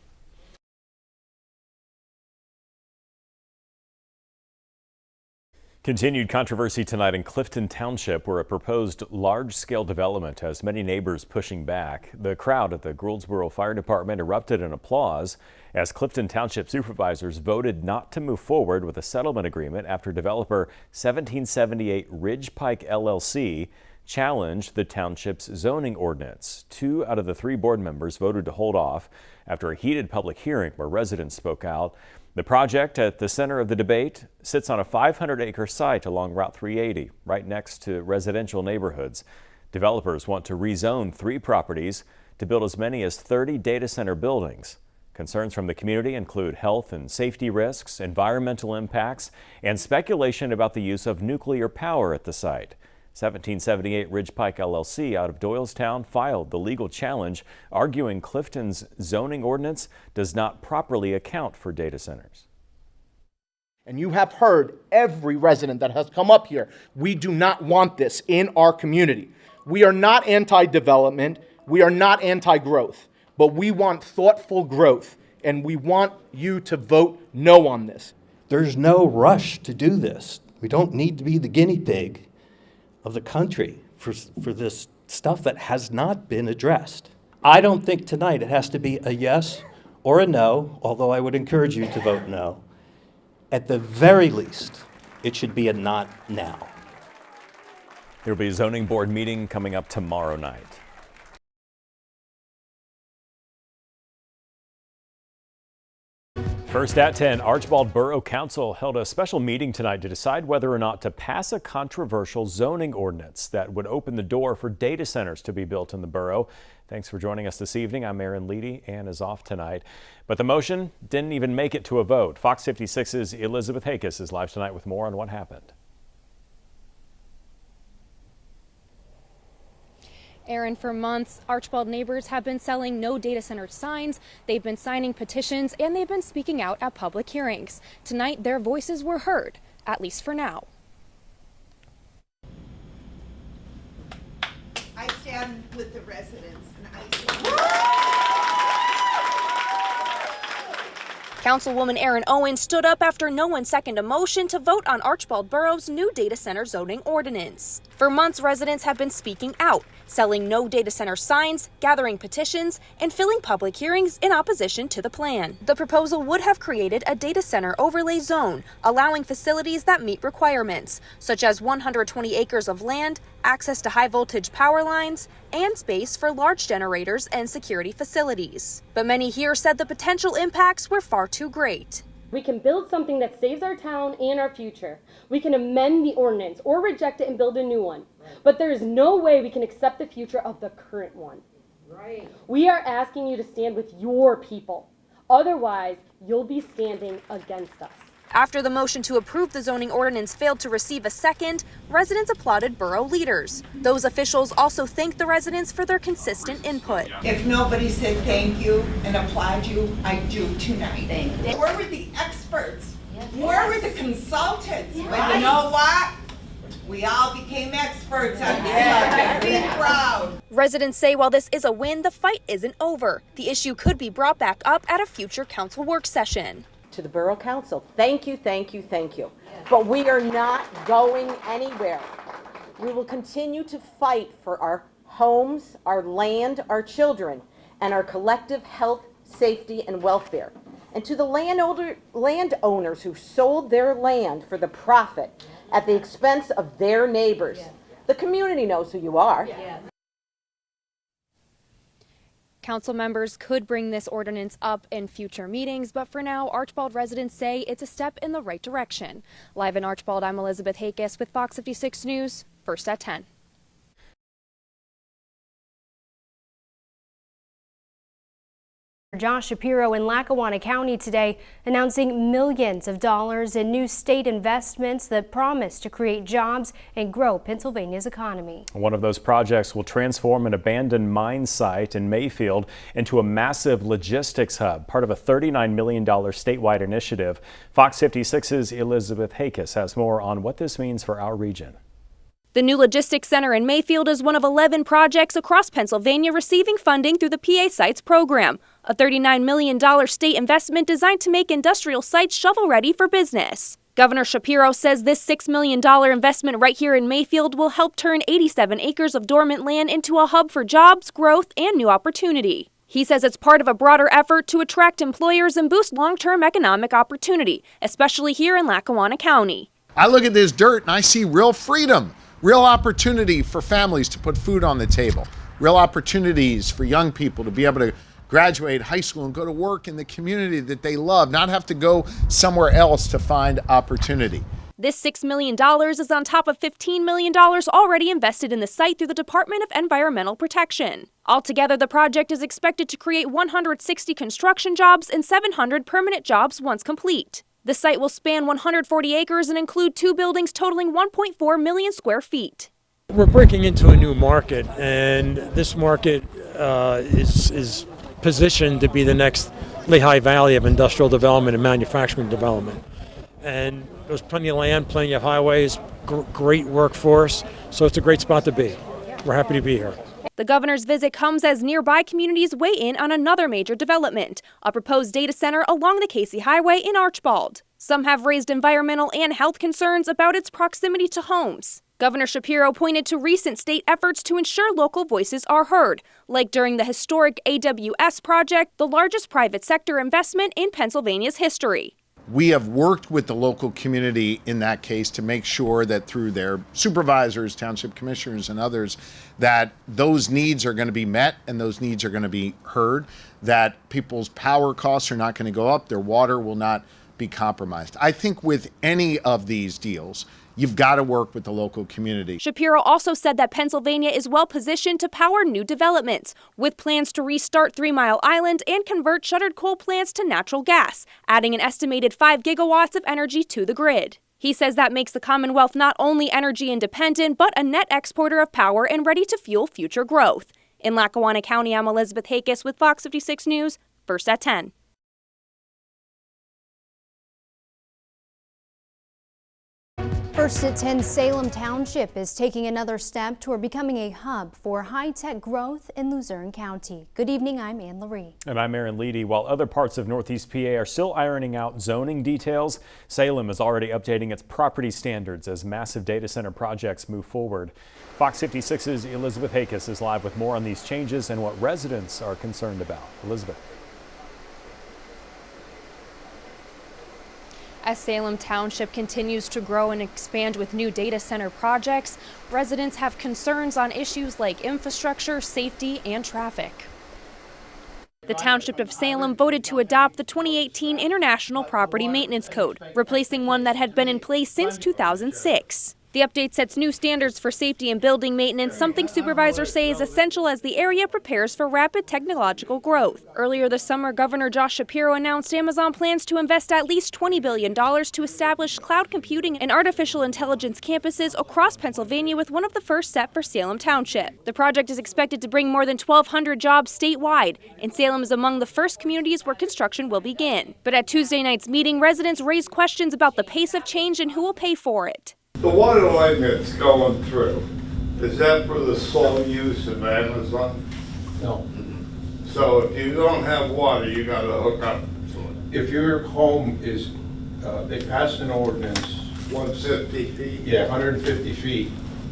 Continued controversy tonight in Clifton Township, where a proposed large-scale development has many neighbors pushing back. The crowd at the Wilkes-barre Fire Department erupted in applause as Clifton Township supervisors voted not to move forward with a settlement agreement after developer 1778 Ridge Pike LLC challenged the township's zoning ordinance. 2 out of the 3 board members voted to hold off after a heated public hearing where residents spoke out. The project at the center of the debate sits on a 500-acre site along Route 380, right next to residential neighborhoods. Developers want to rezone 3 properties to build as many as 30 data center buildings. Concerns from the community include health and safety risks, environmental impacts, and speculation about the use of nuclear power at the site. 1778 Ridge Pike LLC out of Doylestown filed the legal challenge, arguing Clifton's zoning ordinance does not properly account for data centers. And you have heard every resident that has come up here. We do not want this in our community. We are not anti-development. We are not anti-growth, but we want thoughtful growth, and we want you to vote no on this. There's no rush to do this. We don't need to be the guinea pig of the country for this stuff that has not been addressed. I don't think tonight it has to be a yes or a no, although I would encourage you to vote no. At the very least, it should be a not now. There will be a zoning board meeting coming up tomorrow night. First at 10, Archbald Borough Council held a special meeting tonight to decide whether or not to pass a controversial zoning ordinance that would open the door for data centers to be built in the borough. Thanks for joining us this evening. I'm Aaron Leedy. Ann is off tonight. But the motion didn't even make it to a vote. Fox 56's Elizabeth Hakis is live tonight with more on what happened. Aaron, for months, Archbald neighbors have been selling no data center signs, they've been signing petitions, and they've been speaking out at public hearings. Tonight, their voices were heard, at least for now. I stand with the residents, and I Councilwoman Erin Owens stood up after no one seconded a motion to vote on Archbald Borough's new data center zoning ordinance. For months, residents have been speaking out, selling no data center signs, gathering petitions, and filling public hearings in opposition to the plan. The proposal would have created a data center overlay zone, allowing facilities that meet requirements, such as 120 acres of land, access to high voltage power lines, and space for large generators and security facilities. But many here said the potential impacts were far too great. We can build something that saves our town and our future. We can amend the ordinance or reject it and build a new one. But there is no way we can accept the future of the current one. Right. We are asking you to stand with your people. Otherwise, you'll be standing against us. After the motion to approve the zoning ordinance failed to receive a second, residents applauded borough leaders. Those officials also thanked the residents for their consistent input. If nobody said thank you and applaud you, I do tonight. Where were the experts? Where were the consultants? But you know what? We all became experts on this subject. Be proud. Residents say while this is a win, the fight isn't over. The issue could be brought back up at a future council work session. To the Borough Council, thank you, thank you, thank you. But we are not going anywhere. We will continue to fight for our homes, our land, our children, and our collective health, safety, and welfare. And to the landowners who sold their land for the profit at the expense of their neighbors. The community knows who you are. Council members could bring this ordinance up in future meetings, but for now, Archbald residents say it's a step in the right direction. Live in Archbald, I'm Elizabeth Hakis with Fox 56 News, first at 10. Josh Shapiro in Lackawanna County today announcing millions of dollars in new state investments that promise to create jobs and grow Pennsylvania's economy. One of those projects will transform an abandoned mine site in Mayfield into a massive logistics hub, part of a $39 million statewide initiative. Fox 56's Elizabeth Hakis has more on what this means for our region. The new logistics center in Mayfield is one of 11 projects across Pennsylvania receiving funding through the PA Sites program, a $39 million state investment designed to make industrial sites shovel-ready for business. Governor Shapiro says this $6 million investment right here in Mayfield will help turn 87 acres of dormant land into a hub for jobs, growth, and new opportunity. He says it's part of a broader effort to attract employers and boost long-term economic opportunity, especially here in Lackawanna County. I look at this dirt and I see real freedom. Real opportunity for families to put food on the table. Real opportunities for young people to be able to graduate high school and go to work in the community that they love, not have to go somewhere else to find opportunity. This $6 million is on top of $15 million already invested in the site through the Department of Environmental Protection. Altogether, the project is expected to create 160 construction jobs and 700 permanent jobs once complete. The site will span 140 acres and include 2 buildings totaling 1.4 million square feet. We're breaking into a new market, and this market is positioned to be the next Lehigh Valley of industrial development and manufacturing development. And there's plenty of land, plenty of highways, great workforce, so it's a great spot to be. We're happy to be here. The governor's visit comes as nearby communities weigh in on another major development, a proposed data center along the Casey Highway in Archbald. Some have raised environmental and health concerns about its proximity to homes. Governor Shapiro pointed to recent state efforts to ensure local voices are heard, like during the historic AWS project, the largest private sector investment in Pennsylvania's history. We have worked with the local community in that case to make sure that through their supervisors, township commissioners, and others, that those needs are going to be met and those needs are going to be heard, that people's power costs are not going to go up, their water will not be compromised. I think with any of these deals, you've got to work with the local community. Shapiro also said that Pennsylvania is well positioned to power new developments, with plans to restart 3 Mile Island and convert shuttered coal plants to natural gas, adding an estimated 5 gigawatts of energy to the grid. He says that makes the Commonwealth not only energy independent, but a net exporter of power and ready to fuel future growth. In Lackawanna County, I'm Elizabeth Hakis with Fox 56 News, First at 10. First at 10, Salem Township is taking another step toward becoming a hub for high-tech growth in Luzerne County. Good evening, I'm Ann Laree. And I'm Aaron Leedy. While other parts of Northeast PA are still ironing out zoning details, Salem is already updating its property standards as massive data center projects move forward. Fox 56's Elizabeth Hakis is live with more on these changes and what residents are concerned about. Elizabeth. As Salem Township continues to grow and expand with new data center projects, residents have concerns on issues like infrastructure, safety, and traffic. The Township of Salem voted to adopt the 2018 International Property Maintenance Code, replacing one that had been in place since 2006. The update sets new standards for safety and building maintenance, something supervisors say is essential as the area prepares for rapid technological growth. Earlier this summer, Governor Josh Shapiro announced Amazon plans to invest at least $20 billion to establish cloud computing and artificial intelligence campuses across Pennsylvania, with one of the first set for Salem Township. The project is expected to bring more than 1,200 jobs statewide, and Salem is among the first communities where construction will begin. But at Tuesday night's meeting, residents raised questions about the pace of change and who will pay for it. The water line that's going through, is that for the sole use of Amazon? No. So if you don't have water, you got to hook up. If your home is, they passed an ordinance. 150 feet? Yeah, 150 feet.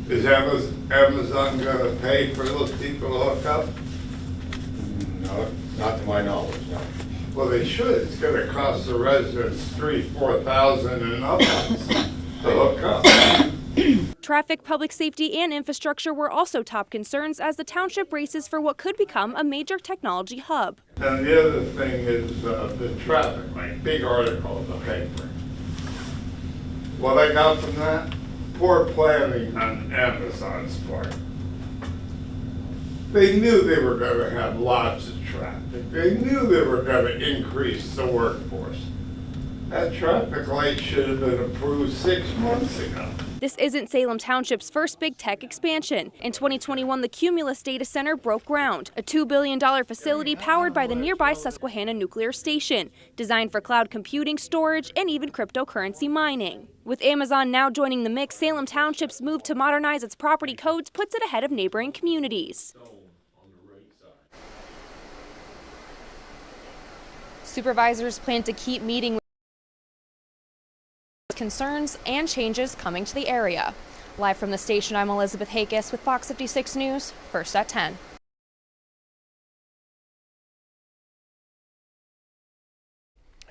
Is Amazon going to pay for those people to hook up? No, not to my knowledge, no. Well, they should. It's going to cost the residents $3,000-4,000 and up. Traffic, public safety, and infrastructure were also top concerns as the township races for what could become a major technology hub. And the other thing is the traffic, like big article in the paper. What I got from that, poor planning on Amazon's part. They knew they were going to have lots of traffic. They knew they were going to increase the workforce. That traffic light should have been approved 6 months ago. This isn't Salem Township's first big tech expansion. In 2021, the Cumulus data center broke ground, a $2 billion facility powered by the nearby Susquehanna nuclear station, designed for cloud computing, storage, and even cryptocurrency mining. With Amazon now joining the mix, Salem Township's move to modernize its property codes puts it ahead of neighboring communities. Supervisors plan to keep meeting with concerns and changes coming to the area. Live from the station, I'm Elizabeth Hakis with Fox 56 News, first at 10.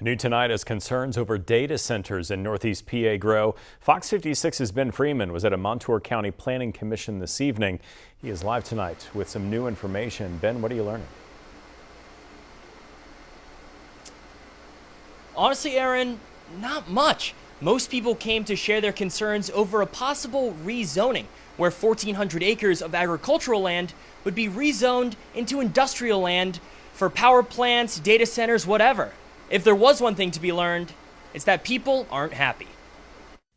New tonight as concerns over data centers in Northeast PA grow. Fox 56's Ben Freeman was at a Montour County Planning Commission this evening. He is live tonight with some new information. Ben, what are you learning? Honestly, Aaron, not much. Most people came to share their concerns over a possible rezoning, where 1,400 acres of agricultural land would be rezoned into industrial land for power plants, data centers, whatever. If there was one thing to be learned, it's that people aren't happy.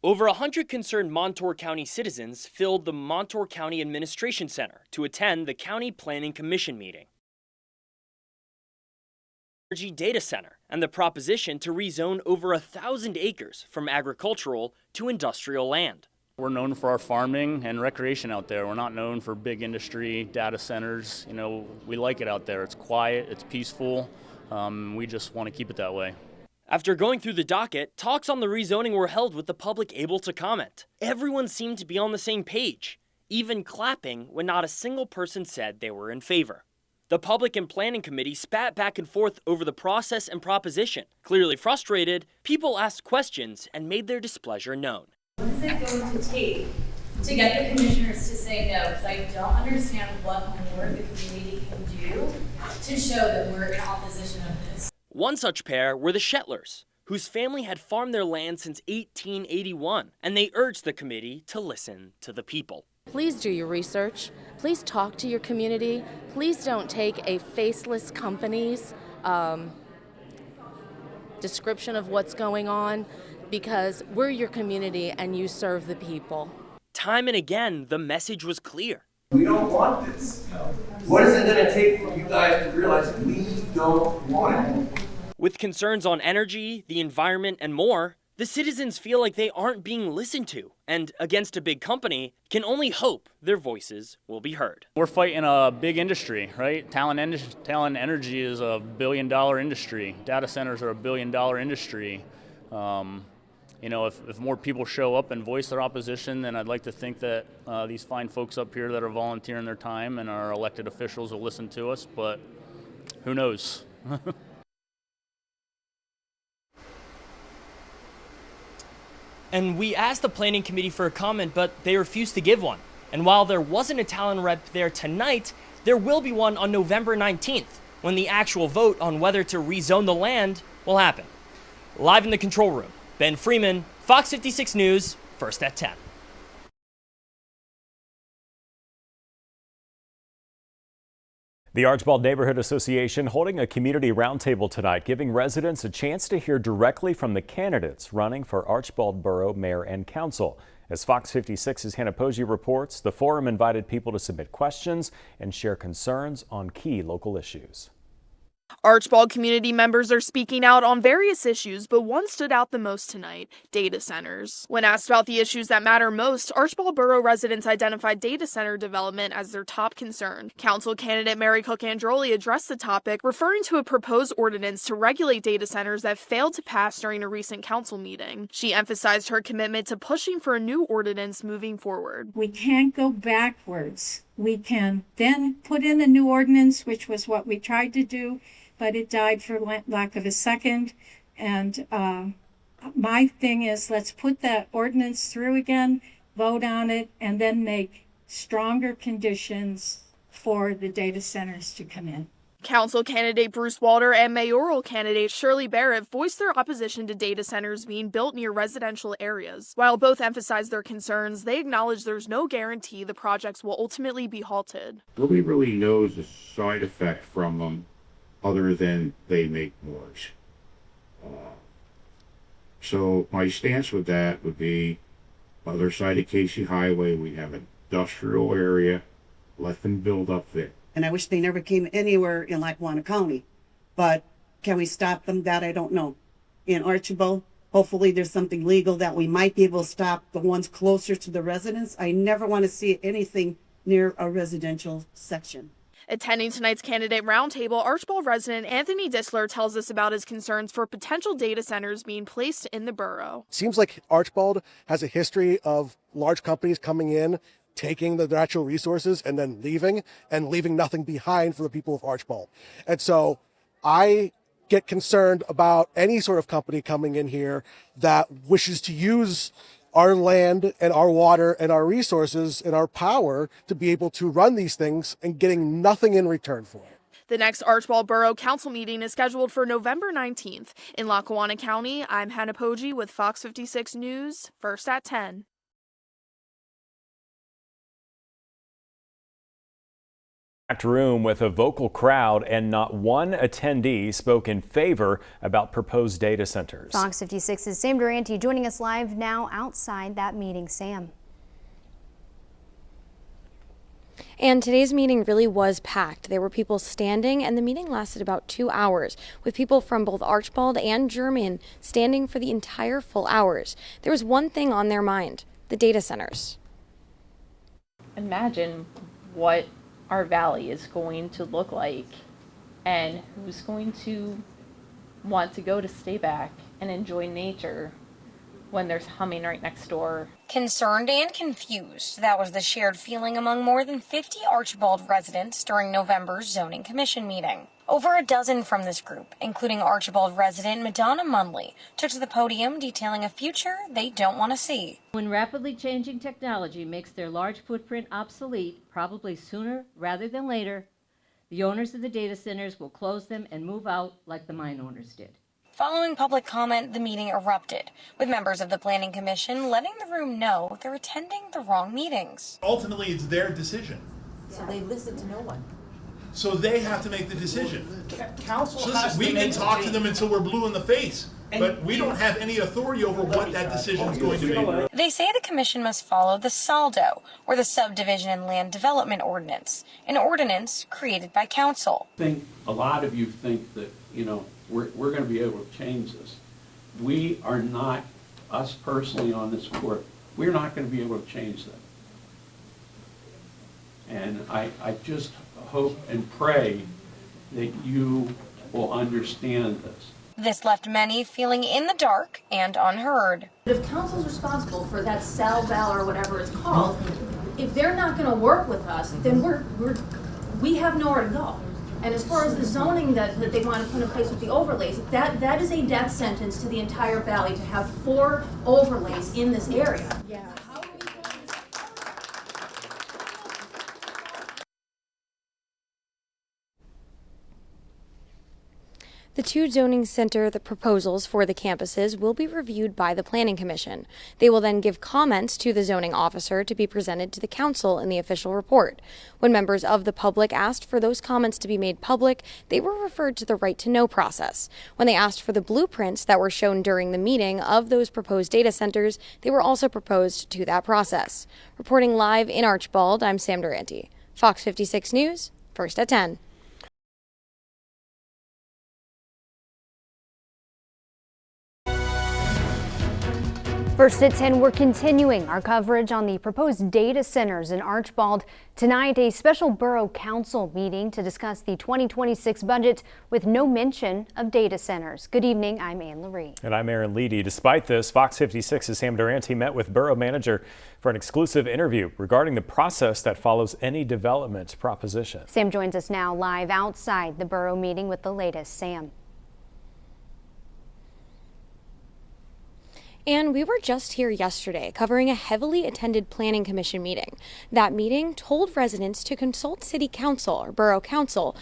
Over 100 concerned Montour County citizens filled the Montour County Administration Center to attend the County Planning Commission meeting. Energy data center and the proposition to rezone over 1,000 acres from agricultural to industrial land. We're known for our farming and recreation out there. We're not known for big industry, data centers. You know, we like it out there. It's quiet, it's peaceful. We just want to keep it that way. After going through the docket, talks on the rezoning were held with the public able to comment. Everyone seemed to be on the same page, even clapping when not a single person said they were in favor. The Public and Planning Committee spat back and forth over the process and proposition. Clearly frustrated, people asked questions and made their displeasure known. What is it going to take to get the commissioners to say no? Because I don't understand what more the community can do to show that we're in opposition of this. One such pair were the Shettlers, whose family had farmed their land since 1881, and they urged the committee to listen to the people. Please do your research. Please talk to your community. Please don't take a faceless company's description of what's going on, because we're your community and you serve the people. Time and again, the message was clear. We don't want this. What is it going to take for you guys to realize we don't want it? With concerns on energy, the environment, and more, the citizens feel like they aren't being listened to, and against a big company, can only hope their voices will be heard. We're fighting a big industry, right? Talent energy is a $1 billion industry. Data centers are a $1 billion industry. You know, if more people show up and voice their opposition, then I'd like to think that these fine folks up here that are volunteering their time and our elected officials will listen to us, but who knows? And we asked the Planning Committee for a comment, but they refused to give one. And while there wasn't a Talon rep there tonight, there will be one on November 19th, when the actual vote on whether to rezone the land will happen. Live in the control room, Ben Freeman, Fox 56 News, first at 10. The Archbald Neighborhood Association holding a community roundtable tonight, giving residents a chance to hear directly from the candidates running for Archbald Borough Mayor and Council. As Fox 56's Hannah Posey reports, the forum invited people to submit questions and share concerns on key local issues. Archbald community members are speaking out on various issues, but one stood out the most tonight: data centers. When asked about the issues that matter most, Archbald Borough residents identified data center development as their top concern. Council candidate Mary Cook Androli addressed the topic, referring to a proposed ordinance to regulate data centers that failed to pass during a recent council meeting. She emphasized her commitment to pushing for a new ordinance moving forward. We can't go backwards. We can then put in a new ordinance, which was what we tried to do, but it died for lack of a second. And my thing is, let's put that ordinance through again, vote on it, and then make stronger conditions for the data centers to come in. Council candidate Bruce Walter and mayoral candidate Shirley Barrett voiced their opposition to data centers being built near residential areas. While both emphasized their concerns, they acknowledge there's no guarantee the projects will ultimately be halted. Nobody really knows the side effect from them other than they make noise. So my stance with that would be, other side of Casey Highway, we have an industrial area, let them build up there. And I wish they never came anywhere in Lackawanna County. But can we stop them? That I don't know. In Archibald, hopefully there's something legal that we might be able to stop the ones closer to the residents. I never want to see anything near a residential section. Attending tonight's candidate roundtable, Archibald resident Anthony Disler tells us about his concerns for potential data centers being placed in the borough. Seems like Archibald has a history of large companies coming in, taking the natural resources and then leaving nothing behind for the people of Archibald. And so I get concerned about any sort of company coming in here that wishes to use our land and our water and our resources and our power to be able to run these things and getting nothing in return for it. The next Archibald Borough Council meeting is scheduled for November 19th. In Lackawanna County, I'm Hannah Poggi with Fox 56 News, first at 10. Packed room with a vocal crowd, and not one attendee spoke in favor about proposed data centers. Fox 56's Sam Durante joining us live now outside that meeting. Sam. And today's meeting really was packed. There were people standing, and the meeting lasted about 2 hours, with people from both Archibald and German standing for the entire full hours. There was one thing on their mind: the data centers. Imagine what our valley is going to look like, and who's going to want to go to stay back and enjoy nature when there's humming right next door. Concerned and confused, that was the shared feeling among more than 50 Archibald residents during November's Zoning Commission meeting. Over a dozen from this group, including Archibald resident Madonna Munley, took to the podium detailing a future they don't want to see. When rapidly changing technology makes their large footprint obsolete, probably sooner rather than later, the owners of the data centers will close them and move out like the mine owners did. Following public comment, the meeting erupted, with members of the Planning Commission letting the room know they're attending the wrong meetings. Ultimately, it's their decision. So they listen to no one. So they have to make the decision. Council So has to we can make talk the to them until we're blue in the face, but we don't have any authority over what that decision is going to be. They say the commission must follow the SALDO, or the Subdivision and Land Development Ordinance, an ordinance created by council. I think a lot of you think that, we're going to be able to change this. We are not, us personally on this court, we're not going to be able to change that. And I just hope and pray that you will understand this. This left many feeling in the dark and unheard. If council's responsible for that CEL or whatever it's called, if they're not going to work with us, then we have nowhere to go. And as far as the zoning that they want to put in place with the overlays, that is a death sentence to the entire valley to have 4 overlays in this area. Yeah. The two zoning center proposals for the campuses will be reviewed by the Planning Commission. They will then give comments to the zoning officer to be presented to the council in the official report. When members of the public asked for those comments to be made public, they were referred to the right to know process. When they asked for the blueprints that were shown during the meeting of those proposed data centers, they were also proposed to that process. Reporting live in Archibald, I'm Sam Durante. Fox 56 News, first at 10. First at 10, we're continuing our coverage on the proposed data centers in Archibald. Tonight, a special borough council meeting to discuss the 2026 budget with no mention of data centers. Good evening, I'm Ann Lurie. And I'm Aaron Leedy. Despite this, Fox 56's Sam Durante met with borough manager for an exclusive interview regarding the process that follows any development proposition. Sam joins us now live outside the borough meeting with the latest. Sam. And we were just here yesterday covering a heavily attended Planning Commission meeting. That meeting told residents to consult City Council or Borough Council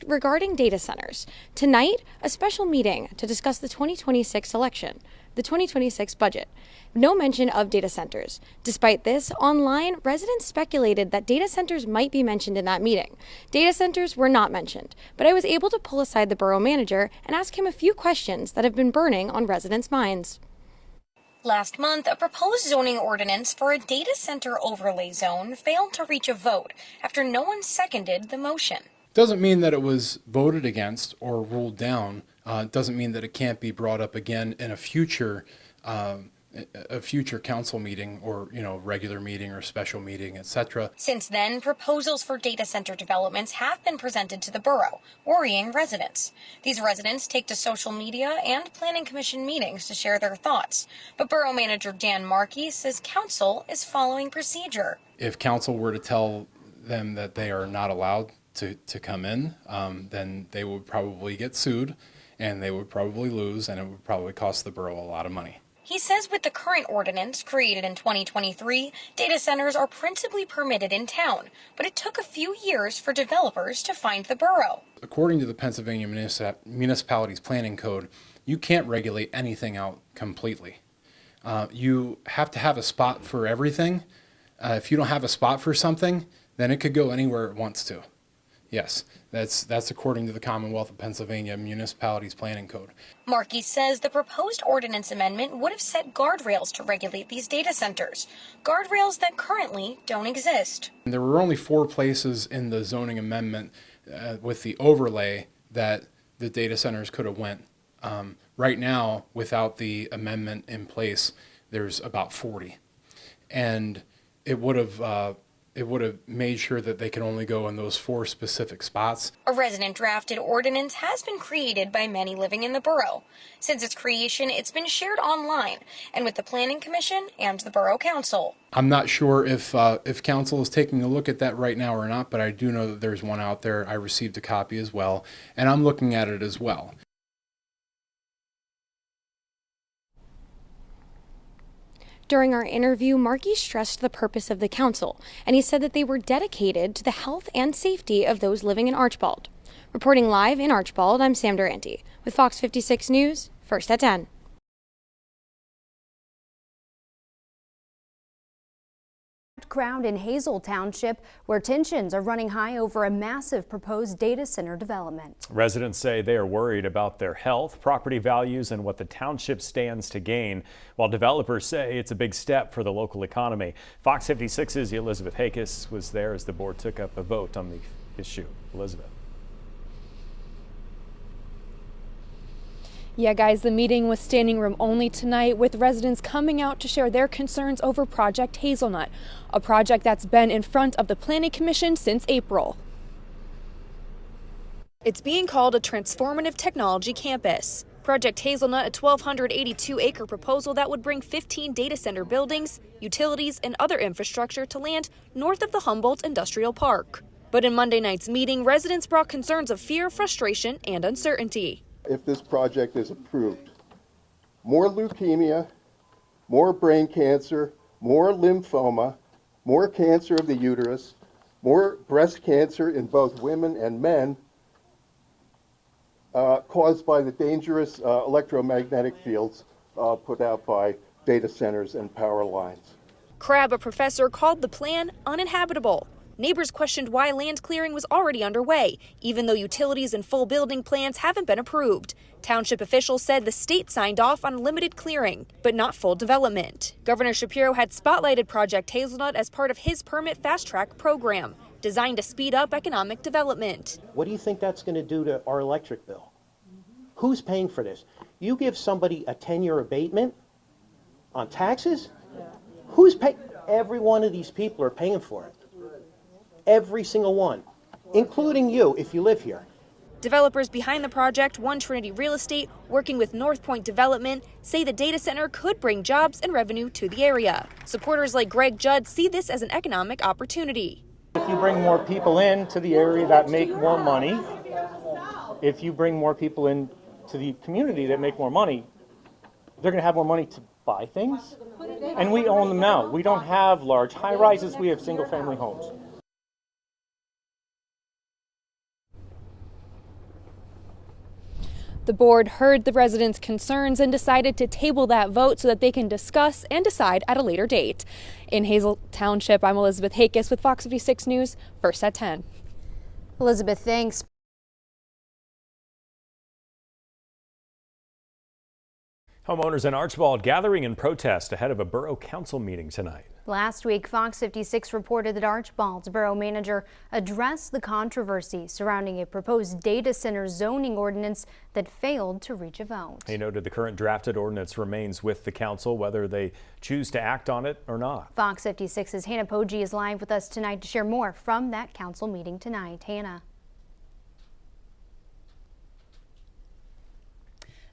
regarding data centers. Tonight, a special meeting to discuss the 2026 election. the 2026 budget. No mention of data centers. Despite this, online, residents speculated that data centers might be mentioned in that meeting. Data centers were not mentioned, but I was able to pull aside the borough manager and ask him a few questions that have been burning on residents' minds. Last month, a proposed zoning ordinance for a data center overlay zone failed to reach a vote after no one seconded the motion. Doesn't mean that it was voted against or ruled down. Doesn't mean that it can't be brought up again in a future council meeting or, regular meeting or special meeting, etc. Since then, proposals for data center developments have been presented to the borough, worrying residents. These residents take to social media and planning commission meetings to share their thoughts. But borough manager Dan Markey says council is following procedure. If council were to tell them that they are not allowed to come in, then they would probably get sued and they would probably lose, and it would probably cost the borough a lot of money. He says with the current ordinance, created in 2023, data centers are principally permitted in town, but it took a few years for developers to find the borough. According to the Pennsylvania Municipalities Planning Code, you can't regulate anything out completely. You have to have a spot for everything. If you don't have a spot for something, then it could go anywhere it wants to. Yes, that's according to the Commonwealth of Pennsylvania Municipalities Planning Code. Markey says the proposed ordinance amendment would have set guardrails to regulate these data centers, guardrails that currently don't exist. There were only 4 places in the zoning amendment with the overlay that the data centers could have went. Right now, without the amendment in place, there's about 40. And it would have made sure that they can only go in those 4 specific spots. A resident-drafted ordinance has been created by many living in the borough. Since its creation, it's been shared online and with the Planning Commission and the Borough Council. I'm not sure if council is taking a look at that right now or not, but I do know that there's one out there. I received a copy as well, and I'm looking at it as well. During our interview, Markey stressed the purpose of the council, and he said that they were dedicated to the health and safety of those living in Archbald. Reporting live in Archbald, I'm Sam Durante with Fox 56 News, First at 10. Crowd in Hazel Township, where tensions are running high over a massive proposed data center development. Residents say they are worried about their health, property values, and what the township stands to gain, while developers say it's a big step for the local economy. Fox 56's Elizabeth Hakis was there as the board took up a vote on the issue. Elizabeth. Yeah, guys, the meeting was standing room only tonight, with residents coming out to share their concerns over Project Hazelnut, a project that's been in front of the Planning Commission since April. It's being called a transformative technology campus. Project Hazelnut, a 1,282-acre proposal that would bring 15 data center buildings, utilities, and other infrastructure to land north of the Humboldt Industrial Park. But in Monday night's meeting, residents brought concerns of fear, frustration, and uncertainty. If this project is approved, more leukemia, more brain cancer, more lymphoma, more cancer of the uterus, more breast cancer in both women and men caused by the dangerous electromagnetic fields put out by data centers and power lines. Crabb, a professor, called the plan uninhabitable. Neighbors questioned why land clearing was already underway, even though utilities and full building plans haven't been approved. Township officials said the state signed off on limited clearing, but not full development. Governor Shapiro had spotlighted Project Hazelnut as part of his permit fast-track program, designed to speed up economic development. What do you think that's going to do to our electric bill? Who's paying for this? You give somebody a 10-year abatement on taxes? Who's paying? Every one of these people are paying for it. Every single one, including you if you live here. Developers behind the project, One Trinity Real Estate, working with North Point Development, say the data center could bring jobs and revenue to the area. Supporters like Greg Judd see this as an economic opportunity. If you bring more people into the area that make more money, if you bring more people into the community that make more money, they're going to have more money to buy things. And we own them now. We don't have large high-rises, we have single-family homes. The board heard the residents' concerns and decided to table that vote so that they can discuss and decide at a later date. In Hazel Township, I'm Elizabeth Hakis with Fox 56 News, first at 10. Elizabeth, thanks. Homeowners in Archbald gathering in protest ahead of a borough council meeting tonight. Last week, Fox 56 reported that Archbald's borough manager addressed the controversy surrounding a proposed data center zoning ordinance that failed to reach a vote. He noted the current drafted ordinance remains with the council, whether they choose to act on it or not. Fox 56's Hannah Poggi is live with us tonight to share more from that council meeting tonight. Hannah.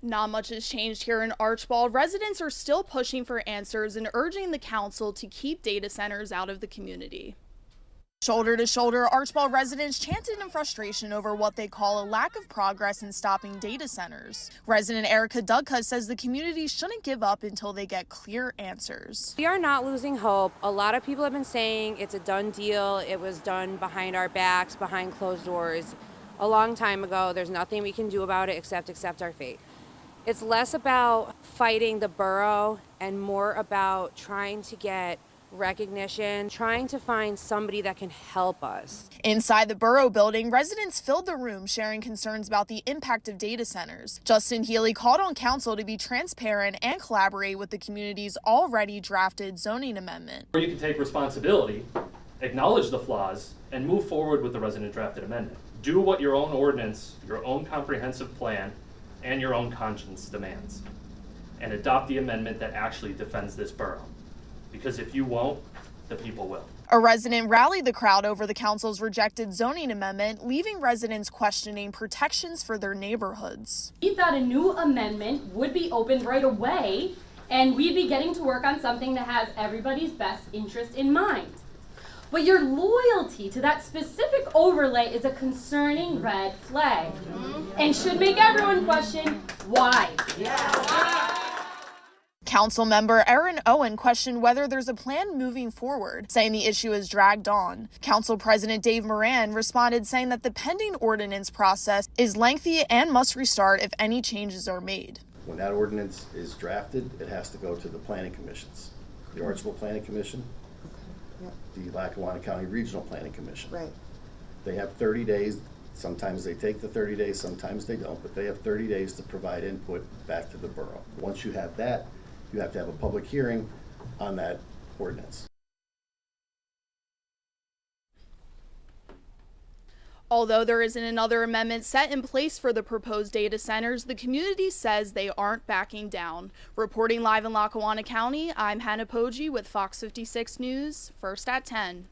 Not much has changed here in Archbald. Residents are still pushing for answers and urging the council to keep data centers out of the community. Shoulder to shoulder, Archbald residents chanted in frustration over what they call a lack of progress in stopping data centers. Resident Erica Dugka says the community shouldn't give up until they get clear answers. We are not losing hope. A lot of people have been saying it's a done deal. It was done behind our backs, behind closed doors a long time ago. There's nothing we can do about it except accept our fate. It's less about fighting the borough and more about trying to get recognition, trying to find somebody that can help us. Inside the borough building, residents filled the room sharing concerns about the impact of data centers. Justin Healy called on council to be transparent and collaborate with the community's already drafted zoning amendment. Or you can take responsibility, acknowledge the flaws, and move forward with the resident drafted amendment. Do what your own ordinance, your own comprehensive plan, and your own conscience demands, and adopt the amendment that actually defends this borough. Because if you won't, the people will. A resident rallied the crowd over the council's rejected zoning amendment, leaving residents questioning protections for their neighborhoods. We thought a new amendment would be opened right away, and we'd be getting to work on something that has everybody's best interest in mind. But your loyalty to that specific overlay is a concerning red flag and should make everyone question why. Council member Erin Owen questioned whether there's a plan moving forward, saying the issue is dragged on. Council President Dave Moran responded saying that the pending ordinance process is lengthy and must restart if any changes are made. When that ordinance is drafted, it has to go to the planning commissions, the Archbald Planning Commission, the Lackawanna County Regional Planning Commission. Right. They have 30 days. Sometimes they take the 30 days, sometimes they don't, but they have 30 days to provide input back to the borough. Once you have that, you have to have a public hearing on that ordinance. Although there isn't another amendment set in place for the proposed data centers, the community says they aren't backing down. Reporting live in Lackawanna County, I'm Hannah Poggi with Fox 56 News, first at 10.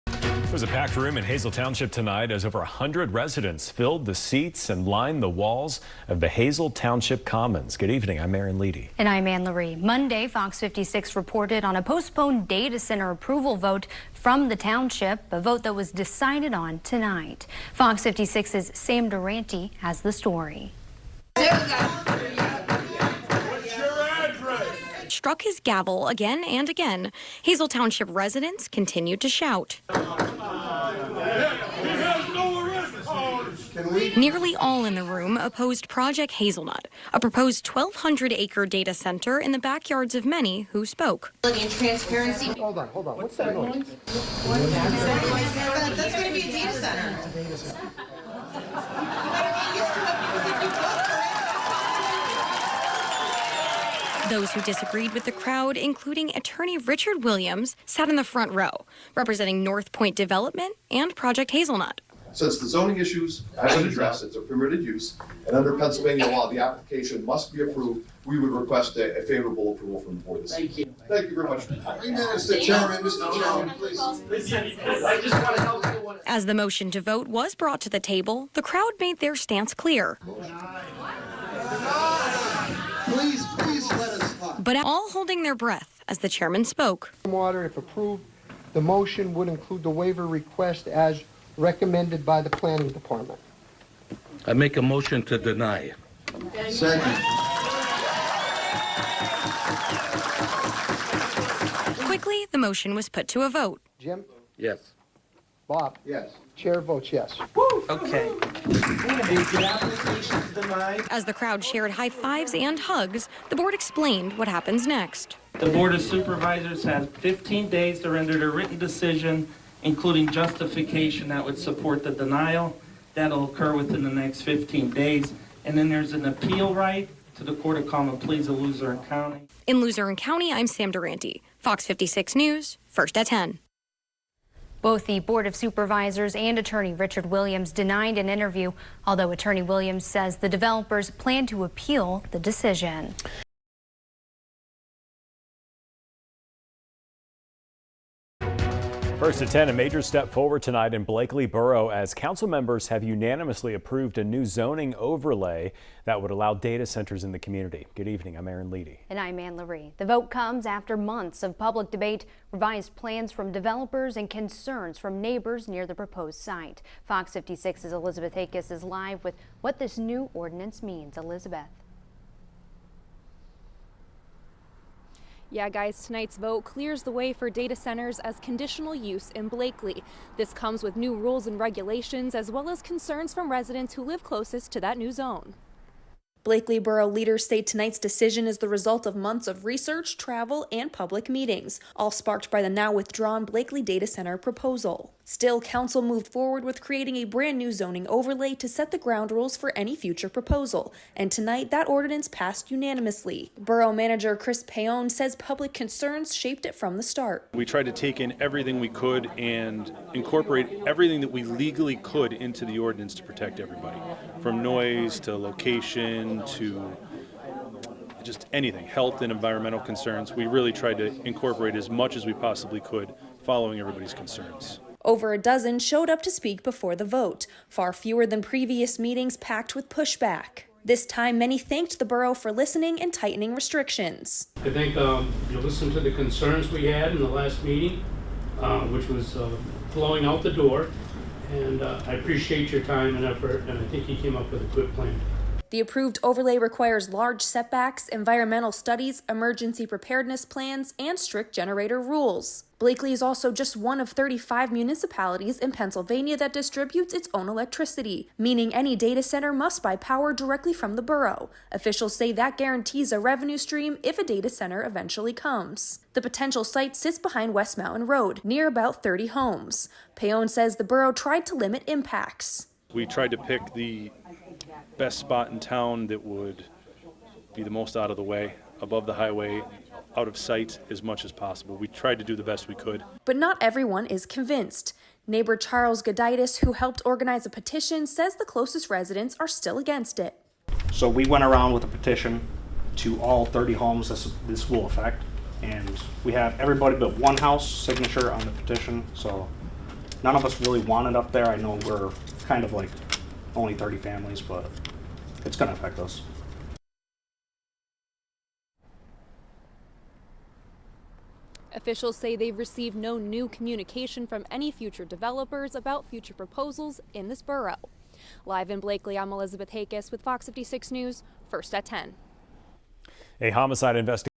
It was a packed room in Hazel Township tonight as over 100 residents filled the seats and lined the walls of the Hazel Township Commons. Good evening, I'm Aaron Leedy. And I'm Ann Laree. Monday, Fox 56 reported on a postponed data center approval vote from the township, a vote that was decided on tonight. Fox 56's Sam Durante has the story. Struck his gavel again and again. Hazel Township residents continued to shout. Nearly all in the room opposed Project Hazelnut, a proposed 1,200-acre data center in the backyards of many who spoke. And transparency. Hold on. What's that noise? That's going to be a data center. Those who disagreed with the crowd, including attorney Richard Williams, sat in the front row, representing North Point Development and Project Hazelnut. Since the zoning issues have been addressed, it's a permitted use, and under Pennsylvania law, the application must be approved. We would request a favorable approval from the board this evening. Thank you very much. Mr. Chairman, please. I just want to help you. As the motion to vote was brought to the table, the crowd made their stance clear. Please let us talk. But all holding their breath as the chairman spoke. Water, if approved, the motion would include the waiver request as recommended by the planning department. I make a motion to deny. Second. Quickly, the motion was put to a vote. Jim? Yes. Bob? Yes. Chair votes yes. Okay. Is the application denied? As the crowd shared high fives and hugs, the board explained what happens next. The Board of Supervisors has 15 days to render their written decision, including justification that would support the denial. That'll occur within the next 15 days. And then there's an appeal right to the Court of Common Pleas of Luzerne County. In Luzerne County, I'm Sam Durante. Fox 56 News, first at 10. Both the Board of Supervisors and Attorney Richard Williams denied an interview, although Attorney Williams says the developers plan to appeal the decision. First at 10, a major step forward tonight in Blakely Borough as council members have unanimously approved a new zoning overlay that would allow data centers in the community. Good evening, I'm Aaron Leedy. And I'm Ann Laree. The vote comes after months of public debate, revised plans from developers, and concerns from neighbors near the proposed site. Fox 56's Elizabeth Hakis is live with what this new ordinance means. Elizabeth. Yeah, guys, tonight's vote clears the way for data centers as conditional use in Blakely. This comes with new rules and regulations, as well as concerns from residents who live closest to that new zone. Blakely Borough leaders say tonight's decision is the result of months of research, travel, and public meetings, all sparked by the now withdrawn Blakely Data Center proposal. Still, council moved forward with creating a brand new zoning overlay to set the ground rules for any future proposal, and tonight that ordinance passed unanimously. Borough Manager Chris Paone says public concerns shaped it from the start. We tried to take in everything we could and incorporate everything that we legally could into the ordinance to protect everybody, from noise to location to just anything, health and environmental concerns. We really tried to incorporate as much as we possibly could, following everybody's concerns. Over a dozen showed up to speak before the vote, far fewer than previous meetings packed with pushback. This time, many thanked the borough for listening and tightening restrictions. I think you listened to the concerns we had in the last meeting, which was blowing out the door, and I appreciate your time and effort, and I think you came up with a good plan. The approved overlay requires large setbacks, environmental studies, emergency preparedness plans, and strict generator rules. Blakely is also just one of 35 municipalities in Pennsylvania that distributes its own electricity, meaning any data center must buy power directly from the borough. Officials say that guarantees a revenue stream if a data center eventually comes. The potential site sits behind West Mountain Road, near about 30 homes. Paone says the borough tried to limit impacts. We tried to pick the best spot in town that would be the most out of the way, above the highway, out of sight as much as possible. We tried to do the best we could. But not everyone is convinced. Neighbor Charles Goditis, who helped organize a petition, says the closest residents are still against it. So we went around with a petition to all 30 homes this will affect, and we have everybody but one house signature on the petition, so none of us really want it up there. I know we're kind of like only 30 families, but it's going to affect us. Officials say they've received no new communication from any future developers about future proposals in this borough. Live in Blakely, I'm Elizabeth Hakis with Fox 56 News, first at 10. A homicide investigation.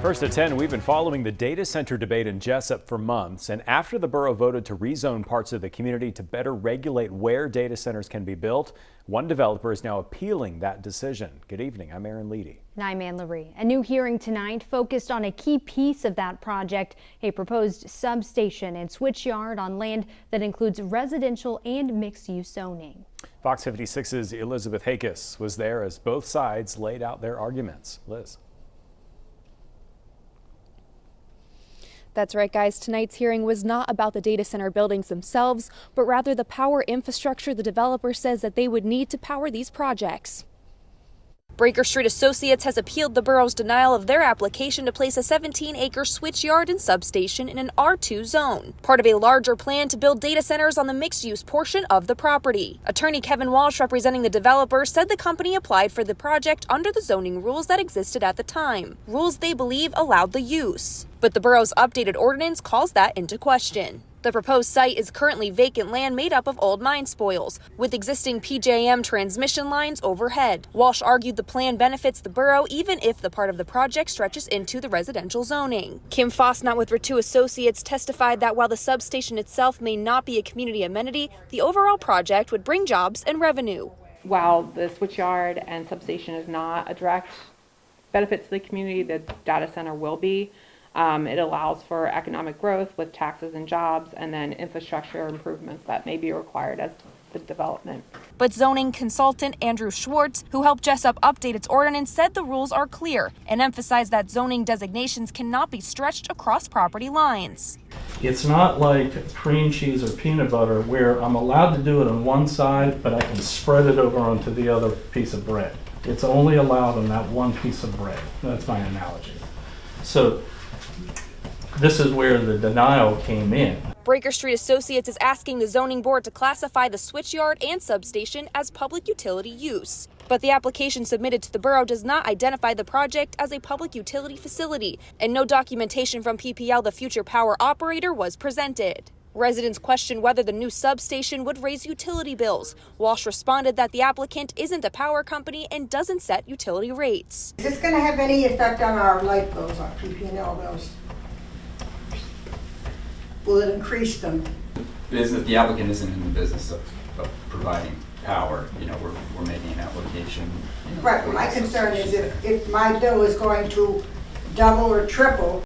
First at 10, we've been following the data center debate in Jessup for months, and after the borough voted to rezone parts of the community to better regulate where data centers can be built, one developer is now appealing that decision. Good evening, I'm Aaron Leedy. And I'm Ann Laree. A new hearing tonight focused on a key piece of that project, a proposed substation and switchyard on land that includes residential and mixed-use zoning. Fox 56's Elizabeth Hakis was there as both sides laid out their arguments. Liz. That's right, guys. Tonight's hearing was not about the data center buildings themselves, but rather the power infrastructure the developer says that they would need to power these projects. Breaker Street Associates has appealed the borough's denial of their application to place a 17-acre switchyard and substation in an R2 zone, part of a larger plan to build data centers on the mixed-use portion of the property. Attorney Kevin Walsh, representing the developer, said the company applied for the project under the zoning rules that existed at the time, rules they believe allowed the use. But the borough's updated ordinance calls that into question. The proposed site is currently vacant land made up of old mine spoils, with existing PJM transmission lines overhead. Walsh argued the plan benefits the borough even if the part of the project stretches into the residential zoning. Kim Fosnot with Ritu Associates testified that while the substation itself may not be a community amenity, the overall project would bring jobs and revenue. While the switchyard and substation is not a direct benefit to the community, the data center will be. It allows for economic growth with taxes and jobs, and then infrastructure improvements that may be required as the development. But zoning consultant Andrew Schwartz, who helped Jessup update its ordinance, said the rules are clear and emphasized that zoning designations cannot be stretched across property lines. It's not like cream cheese or peanut butter where I'm allowed to do it on one side, but I can spread it over onto the other piece of bread. It's only allowed on that one piece of bread. That's my analogy. So this is where the denial came in. Breaker Street Associates is asking the zoning board to classify the switchyard and substation as public utility use. But the application submitted to the borough does not identify the project as a public utility facility, and no documentation from PPL, the future power operator, was presented. Residents questioned whether the new substation would raise utility bills. Walsh responded that the applicant isn't a power company and doesn't set utility rates. Is this going to have any effect on our light bills, our PP&L bills? Will it increase them? The applicant isn't in the business of providing power. You know, we're making an application. Right. My concern is if my bill is going to double or triple.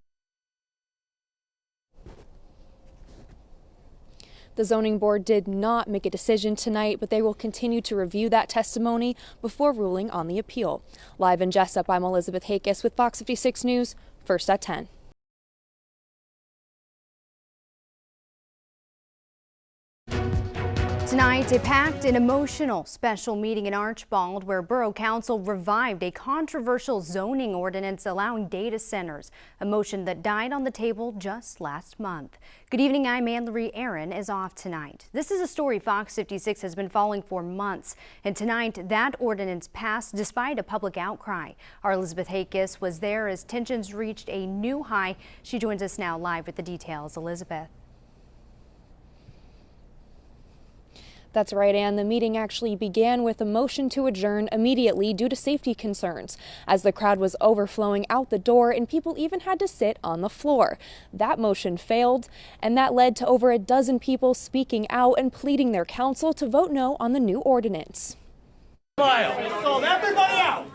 The zoning board did not make a decision tonight, but they will continue to review that testimony before ruling on the appeal. Live in Jessup, I'm Elizabeth Hakis with Fox 56 News, first at 10. Tonight, a packed and emotional special meeting in Archbald where Borough Council revived a controversial zoning ordinance allowing data centers, a motion that died on the table just last month. Good evening, I'm Anne-Marie. Aaron is off tonight. This is a story Fox 56 has been following for months, and tonight that ordinance passed despite a public outcry. Our Elizabeth Hakis was there as tensions reached a new high. She joins us now live with the details. Elizabeth. That's right, Ann. The meeting actually began with a motion to adjourn immediately due to safety concerns, as the crowd was overflowing out the door and people even had to sit on the floor. That motion failed, and that led to over a dozen people speaking out and pleading their council to vote no on the new ordinance. Everybody out!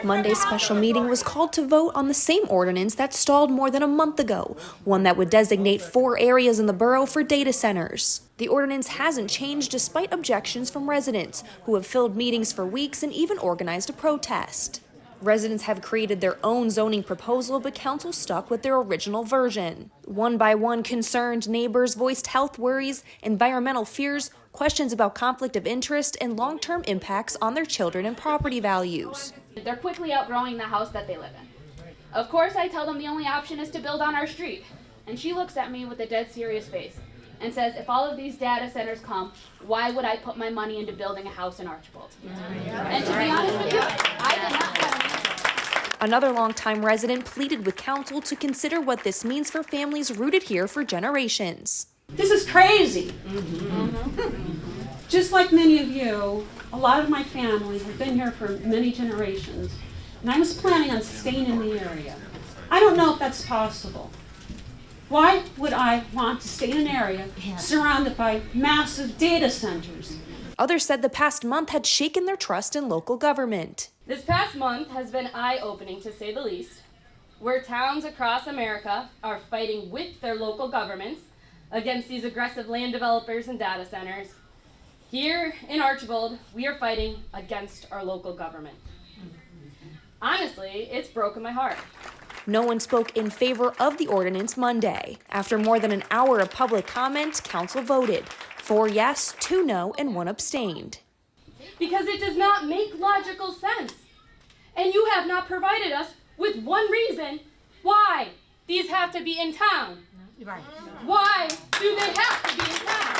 Monday's special meeting was called to vote on the same ordinance that stalled more than a month ago, one that would designate 4 areas in the borough for data centers. The ordinance hasn't changed despite objections from residents, who have filled meetings for weeks and even organized a protest. Residents have created their own zoning proposal, but council stuck with their original version. One by one, concerned neighbors voiced health worries, environmental fears, questions about conflict of interest, and long-term impacts on their children and property values. They're quickly outgrowing the house that they live in. Of course, I tell them the only option is to build on our street. And she looks at me with a dead serious face and says, if all of these data centers come, why would I put my money into building a house in Archbald? And to be honest with you, I did not have an answer. Another longtime resident pleaded with council to consider what this means for families rooted here for generations. This is crazy. Just like many of you, a lot of my family have been here for many generations, and I was planning on staying in the area. I don't know if that's possible. Why would I want to stay in an area surrounded by massive data centers? Others said the past month had shaken their trust in local government. This past month has been eye-opening, to say the least, where towns across America are fighting with their local governments against these aggressive land developers and data centers. Here in Archbald, we are fighting against our local government. Honestly, it's broken my heart. No one spoke in favor of the ordinance Monday. After more than an hour of public comment, council voted. 4 yes, 2 no, and 1 abstained. Because it does not make logical sense. And you have not provided us with one reason why these have to be in town. Right. Why do they have to be in town?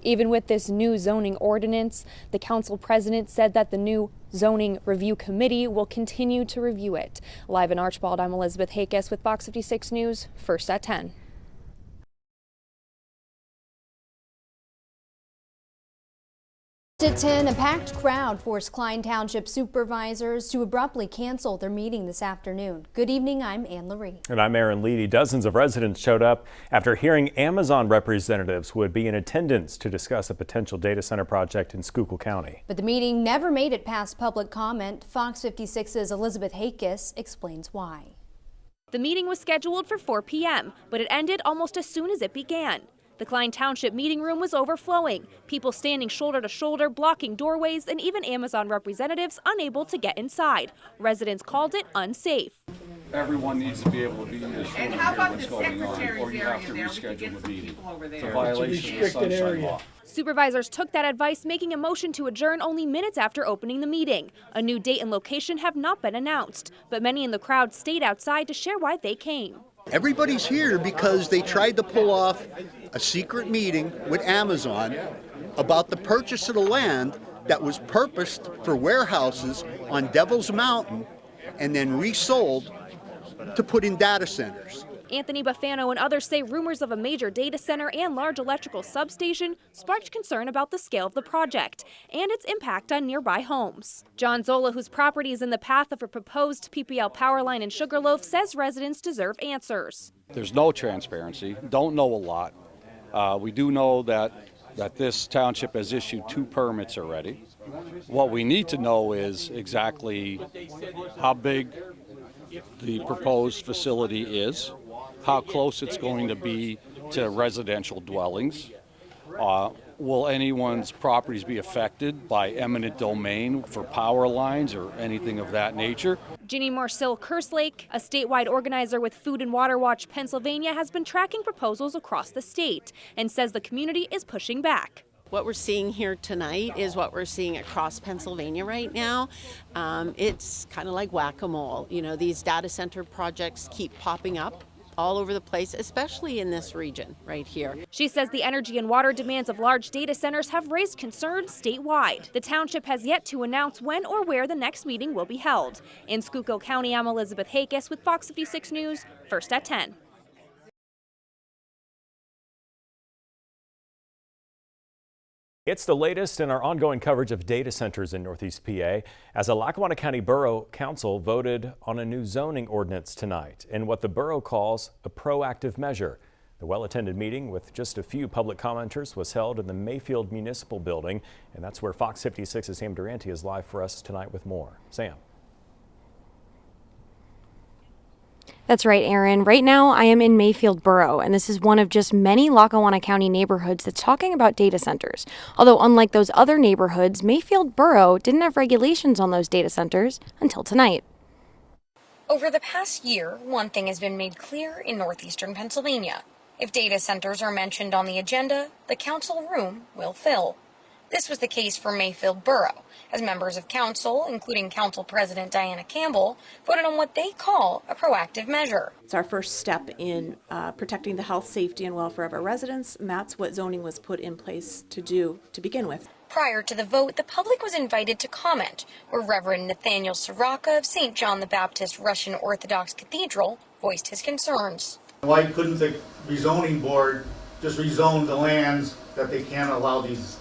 Even with this new zoning ordinance, the council president said that the new zoning review committee will continue to review it. Live in Archbald, I'm Elizabeth Hakes with Fox 56 News, first at 10. At 10, a packed crowd forced Klein Township supervisors to abruptly cancel their meeting this afternoon. Good evening, I'm Ann Laree. And I'm Aaron Leedy. Dozens of residents showed up after hearing Amazon representatives would be in attendance to discuss a potential data center project in Schuylkill County. But the meeting never made it past public comment. Fox 56's Elizabeth Hakes explains why. The meeting was scheduled for 4 p.m., but it ended almost as soon as it began. The Klein Township meeting room was overflowing, people standing shoulder to shoulder, blocking doorways, and even Amazon representatives unable to get inside. Residents called it unsafe. Everyone needs to be able to be in this room and hear what's going on, or you have to reschedule the meeting. It's a violation of the Sunshine Law. Supervisors took that advice, making a motion to adjourn only minutes after opening the meeting. A new date and location have not been announced, but many in the crowd stayed outside to share why they came. Everybody's here because they tried to pull off a secret meeting with Amazon about the purchase of the land that was purposed for warehouses on Devil's Mountain and then resold to put in data centers. Anthony Buffano and others say rumors of a major data center and large electrical substation sparked concern about the scale of the project and its impact on nearby homes. John Zola, whose property is in the path of a proposed PPL power line in Sugarloaf, says residents deserve answers. There's no transparency, don't know a lot. We do know that this township has issued 2 permits already. What we need to know is exactly how big the proposed facility is, how close it's going to be to residential dwellings. Will anyone's properties be affected by eminent domain for power lines or anything of that nature? Ginny Marcel Kerslake, a statewide organizer with Food and Water Watch Pennsylvania, has been tracking proposals across the state and says the community is pushing back. What we're seeing here tonight is what we're seeing across Pennsylvania right now. It's kind of like whack-a-mole. You know, these data center projects keep popping up all over the place, especially in this region right here. She says the energy and water demands of large data centers have raised concerns statewide. The township has yet to announce when or where the next meeting will be held. In Schuylkill County, I'm Elizabeth Hakes with Fox 56 News, first at 10. It's the latest in our ongoing coverage of data centers in Northeast PA as a Lackawanna County Borough Council voted on a new zoning ordinance tonight in what the borough calls a proactive measure. The well-attended meeting with just a few public commenters was held in the Mayfield Municipal Building, and that's where Fox 56's Sam Durante is live for us tonight with more. Sam. That's right, Aaron. Right now, I am in Mayfield Borough, and this is one of just many Lackawanna County neighborhoods that's talking about data centers. Although, unlike those other neighborhoods, Mayfield Borough didn't have regulations on those data centers until tonight. Over the past year, one thing has been made clear in Northeastern Pennsylvania. If data centers are mentioned on the agenda, the council room will fill. This was the case for Mayfield Borough, as members of council, including Council President Diana Campbell, voted on what they call a proactive measure. It's our first step in protecting the health, safety, and welfare of our residents, and that's what zoning was put in place to do to begin with. Prior to the vote, the public was invited to comment, where Reverend Nathaniel Siraka of St. John the Baptist Russian Orthodox Cathedral voiced his concerns. Why couldn't the rezoning board just rezone the lands that they can't allow these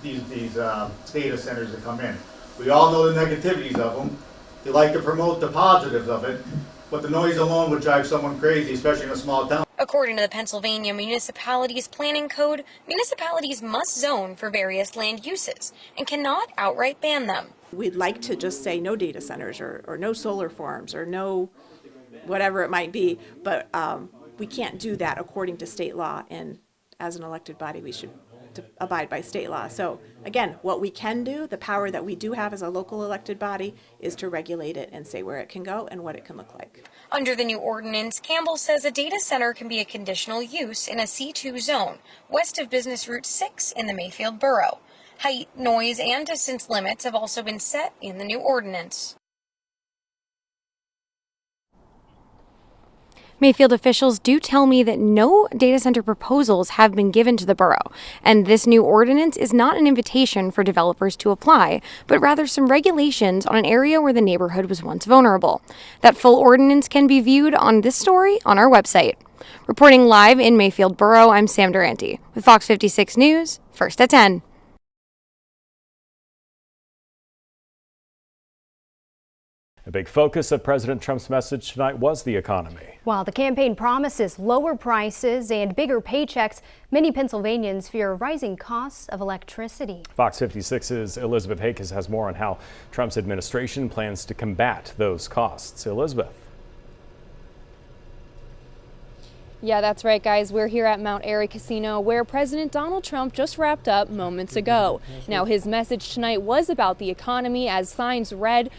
data centers to come in? We all know the negativities of them. They like to promote the positives of it, but the noise alone would drive someone crazy, especially in a small town. According to the Pennsylvania Municipalities Planning Code, municipalities must zone for various land uses and cannot outright ban them. We'd like to just say no data centers or no solar farms or no whatever it might be, but we can't do that according to state law, and as an elected body we should abide by state law. So again, what we can do, the power that we do have as a local elected body, is to regulate it and say where it can go and what it can look like. Under the new ordinance, Campbell says a data center can be a conditional use in a C2 zone west of Business Route 6 in the Mayfield Borough. Height, noise, and distance limits have also been set in the new ordinance. Mayfield officials do tell me that no data center proposals have been given to the borough, and this new ordinance is not an invitation for developers to apply, but rather some regulations on an area where the neighborhood was once vulnerable. That full ordinance can be viewed on this story on our website. Reporting live in Mayfield Borough, I'm Sam Durante with Fox 56 News, First at 10. A big focus of President Trump's message tonight was the economy. While the campaign promises lower prices and bigger paychecks, many Pennsylvanians fear rising costs of electricity. Fox 56's Elizabeth Hakes has more on how Trump's administration plans to combat those costs. Elizabeth. Yeah, that's right, guys. We're here at Mount Airy Casino, where President Donald Trump just wrapped up moments ago. Now, his message tonight was about the economy, as signs read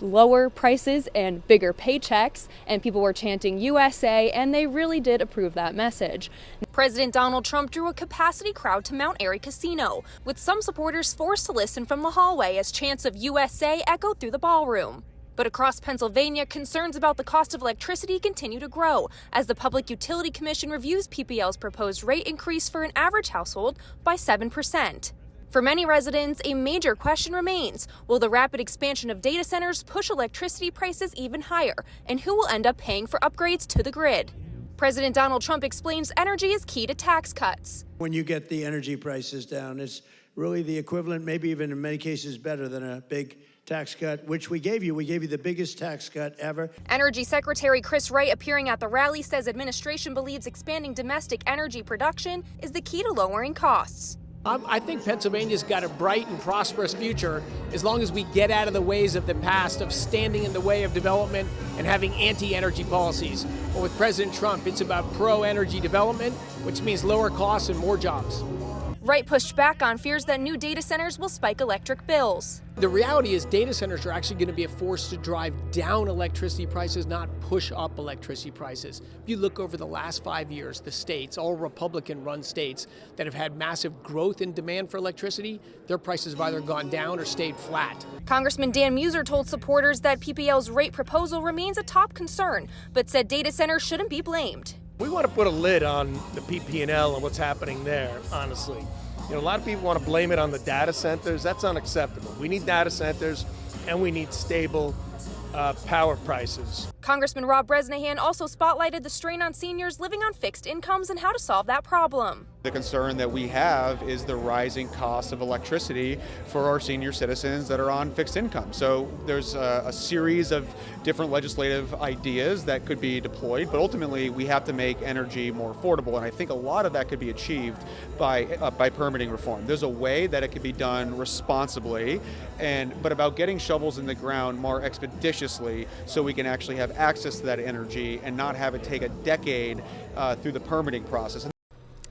lower prices and bigger paychecks, and people were chanting USA, and they really did approve that message. President Donald Trump drew a capacity crowd to Mount Airy Casino, with some supporters forced to listen from the hallway as chants of USA echoed through the ballroom. But across Pennsylvania, concerns about the cost of electricity continue to grow as the Public Utility Commission reviews PPL's proposed rate increase for an average household by 7%. For many residents, a major question remains: will the rapid expansion of data centers push electricity prices even higher, and who will end up paying for upgrades to the grid? President Donald Trump explains energy is key to tax cuts. When you get the energy prices down, it's really the equivalent, maybe even in many cases better than a big tax cut, which we gave you. We gave you the biggest tax cut ever. Energy Secretary Chris Wright, appearing at the rally, says administration believes expanding domestic energy production is the key to lowering costs. I think Pennsylvania's got a bright and prosperous future as long as we get out of the ways of the past of standing in the way of development and having anti-energy policies. But with President Trump, it's about pro-energy development, which means lower costs and more jobs. Wright pushed back on fears that new data centers will spike electric bills. The reality is data centers are actually going to be a force to drive down electricity prices, not push up electricity prices. If you look over the last 5 years, the states, all Republican-run states that have had massive growth in demand for electricity, their prices have either gone down or stayed flat. Congressman Dan Muser told supporters that PPL's rate proposal remains a top concern, but said data centers shouldn't be blamed. We want to put a lid on the PP&L and what's happening there, honestly. You know, a lot of people want to blame it on the data centers. That's unacceptable. We need data centers, and we need stable power prices. Congressman Rob Bresnahan also spotlighted the strain on seniors living on fixed incomes and how to solve that problem. The concern that we have is the rising cost of electricity for our senior citizens that are on fixed income. So there's a series of different legislative ideas that could be deployed, but ultimately we have to make energy more affordable, and I think a lot of that could be achieved by permitting reform. There's a way that it could be done responsibly, but about getting shovels in the ground more expeditiously so we can actually have access to that energy and not have it take a decade through the permitting process.